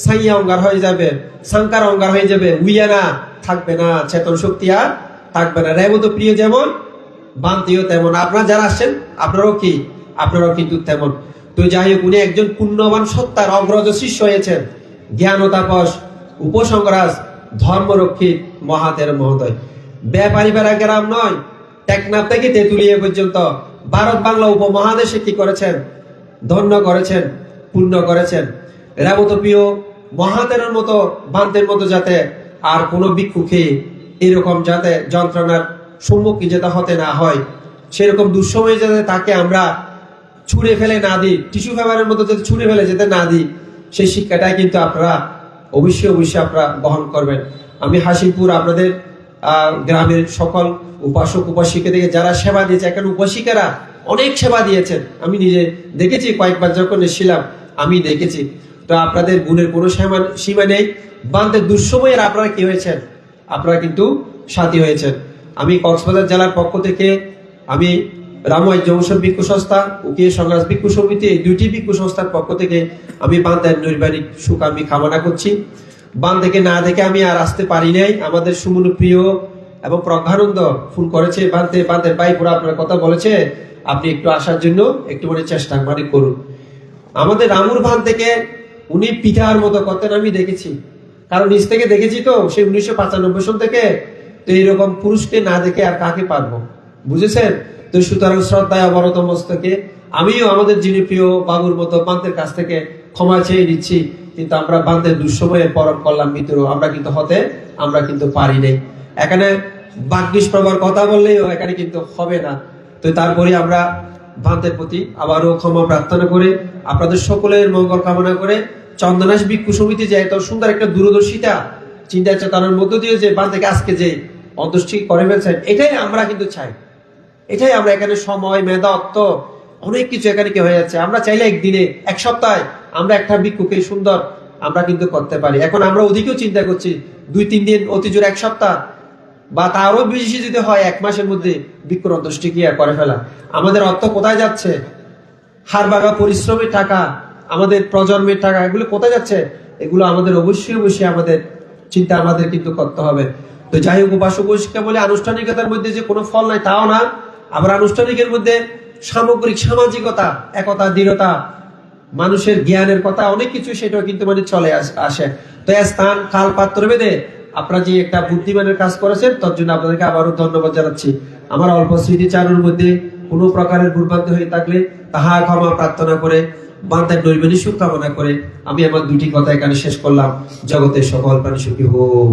[SPEAKER 8] সাইয়া অঙ্গার হয়ে যাবে, সাংকার অঙ্গার হয়ে যাবে, উইয়ানা থাকবে না, চেতন শক্তি আর থাকবে না। রেবত প্রিয় যেমন বান্তিও তেমন, আপনারা যারা আসছেন আপনারাও কি, আপনারাও কিন্তু তেমন। তো যাই হোক, উনি একজন পুণ্যবান সত্তার অগ্রজ শিষ্য হয়েছেন, জ্ঞান ও তাপস উপসংরাজ ধর্মরক্ষী মহাতের মহোদয়। ব্যাপারী বেড়া গ্রাম নয়, টেকনাফ থেকে তেঁতুলিয়া পর্যন্ত ভারত বাংলা উপমহাদেশে কি করেছেন, ধন্য করেছেন, পূর্ণ করেছেন। রাবতপ্রিয় মহাতেরের মতো বান্তের মতো যাতে আর কোনো ভিক্ষুকে এরকম যাতে যন্ত্রণার সম্মুখীন যাতে হতে না হয়, সেরকম দুঃসময়ে যাতে তাকে আমরা ছুঁড়ে ফেলে না দিই, টিস্যু পেপারের মতো যাতে ছুঁড়ে ফেলে যেতে না দিই, সেই শিক্ষাটাই কিন্তু আপনারা অবশ্যই আপনারা বহন করবেন। আমি হাসিপুর আপনাদের গ্রামের সকল উপাসক উপাসিকা থেকে যারা সেবা দিয়েছে, এখানে উপাসিকারা অনেক সেবা দিয়েছেন, আমি নিজে দেখেছি, কয়েকবার যখন এসেছিলাম আমি দেখেছি। তো আপনাদের গুণের কোনো সীমা নেই। বান্ধের দুঃসময়ের আপনারা কি হয়েছেন, আপনারা কিন্তু সাথী হয়েছেন। আমি কক্সবাজার জেলার পক্ষ থেকে আমি রাময় জংশন ভিক্ষু সংস্থা, উকিল সংগ্রাস ভিক্ষু সমিতি, এই দুইটি ভিক্ষু সংস্থার পক্ষ থেকে আমি বান্ধের নৈর্বাণিক সুখ আমি কামনা করছি। বান্ধ থেকে না দেখে আমি আর আসতে পারি নাই। আমাদের সুমন প্রিয় এবং প্রজ্ঞানন্দ ফোন করেছে, বান্ধের ভাইপুরা আপনার কথা বলেছে, আপনি একটু আসার জন্য একটু মানে চেষ্টা মানে করুন। আমাদের রামুর বান্ধ থেকে উনি পিঠার মতো করতেন, আমি দেখেছি, কারণ নিজ থেকে দেখেছি তো, সেই 1995 সাল থেকে। তো এইরকম পুরুষকে না দেখে আর কাকে পারবো, বুঝেছেন? তো সুতরাং শ্রদ্ধায় অবরত মস্তকে আমিও আমাদের যিনি প্রিয় বাবুর মতো বান্ধের কাছ থেকে ক্ষমা চেয়ে নিচ্ছি। কিন্তু আমরা বান্ধের দুঃসময়ের পরম কল্যাণ মিত্র আমরা কিন্তু হতে আমরা কিন্তু পারি নাই। এখানে বাগ্নিষ্প্রভার কথা বললেও এখানে কিন্তু হবে না। তো তারপরে আমরা বান্ধের প্রতি আবারও ক্ষমা প্রার্থনা করে আপনাদের সকলের মঙ্গল কামনা করে চন্দনাশ ভিক্ষু সমিতি যে এত সুন্দর একটা দূরদর্শিতা চিন্তা চেতনার মধ্য দিয়ে যে বান্ধ থেকে আজকে যে অন্তষ্টি করে ফেলছেন, এটাই আমরা কিন্তু চাই। এটাই আমরা এখানে সময় মেধা অর্থ অনেক কিছু এখানে কি হয়ে যাচ্ছে। আমরা চাইলে একদিনে এক সপ্তাহে আমরা একটা ভিক্ষুকে সুন্দর আমরা কিন্তু করতে পারি। এখন আমরা ওদিকেও চিন্তা করছি 2-3 দিন অতি জোর এক সপ্তাহ বা তারও বেশি যদি হয় 1 মাসের মধ্যে ভিক্ষুর অন্তষ্টি ক্রিয়া করে ফেলা। আমাদের অর্থ কোথায় যাচ্ছে? হাড়ভাঙা পরিশ্রমের টাকা, আমাদের প্রজন্মের টাকা, এগুলো কোথায় যাচ্ছে? এগুলো আমাদের অবশ্যই আমাদের চিন্তা আমাদের কিন্তু করতে হবে। তো যাই হোক, উপাসক উপাসিকা বলে আনুষ্ঠানিকতার মধ্যে যে কোনো ফল নাই তাও না, আবার আনুষ্ঠানিকের মধ্যে সামগ্রিক সামাজিকতা, একতা, দৃঢ়তা, মানুষের জ্ঞানের কথা অনেক কিছু সেটাও কিন্তু মানে চলে আসে। তো স্থান কাল পাত্র ভেদে আপনারা যে একটা বুদ্ধিমানের কাজ করেছেন তার জন্য আপনাদেরকে আবারও ধন্যবাদ জানাচ্ছি। আমার অল্প স্মৃতিচারণের মধ্যে কোনো প্রকারের ভুলভ্রান্তি হয়ে থাকলে তাহা ক্ষমা প্রার্থনা করে বান্ধার নৈর্বাণিক সুখ কামনা করে আমি আমার 2টি কথা এখানে শেষ করলাম। জগতের সকল প্রাণী সুখী হোক।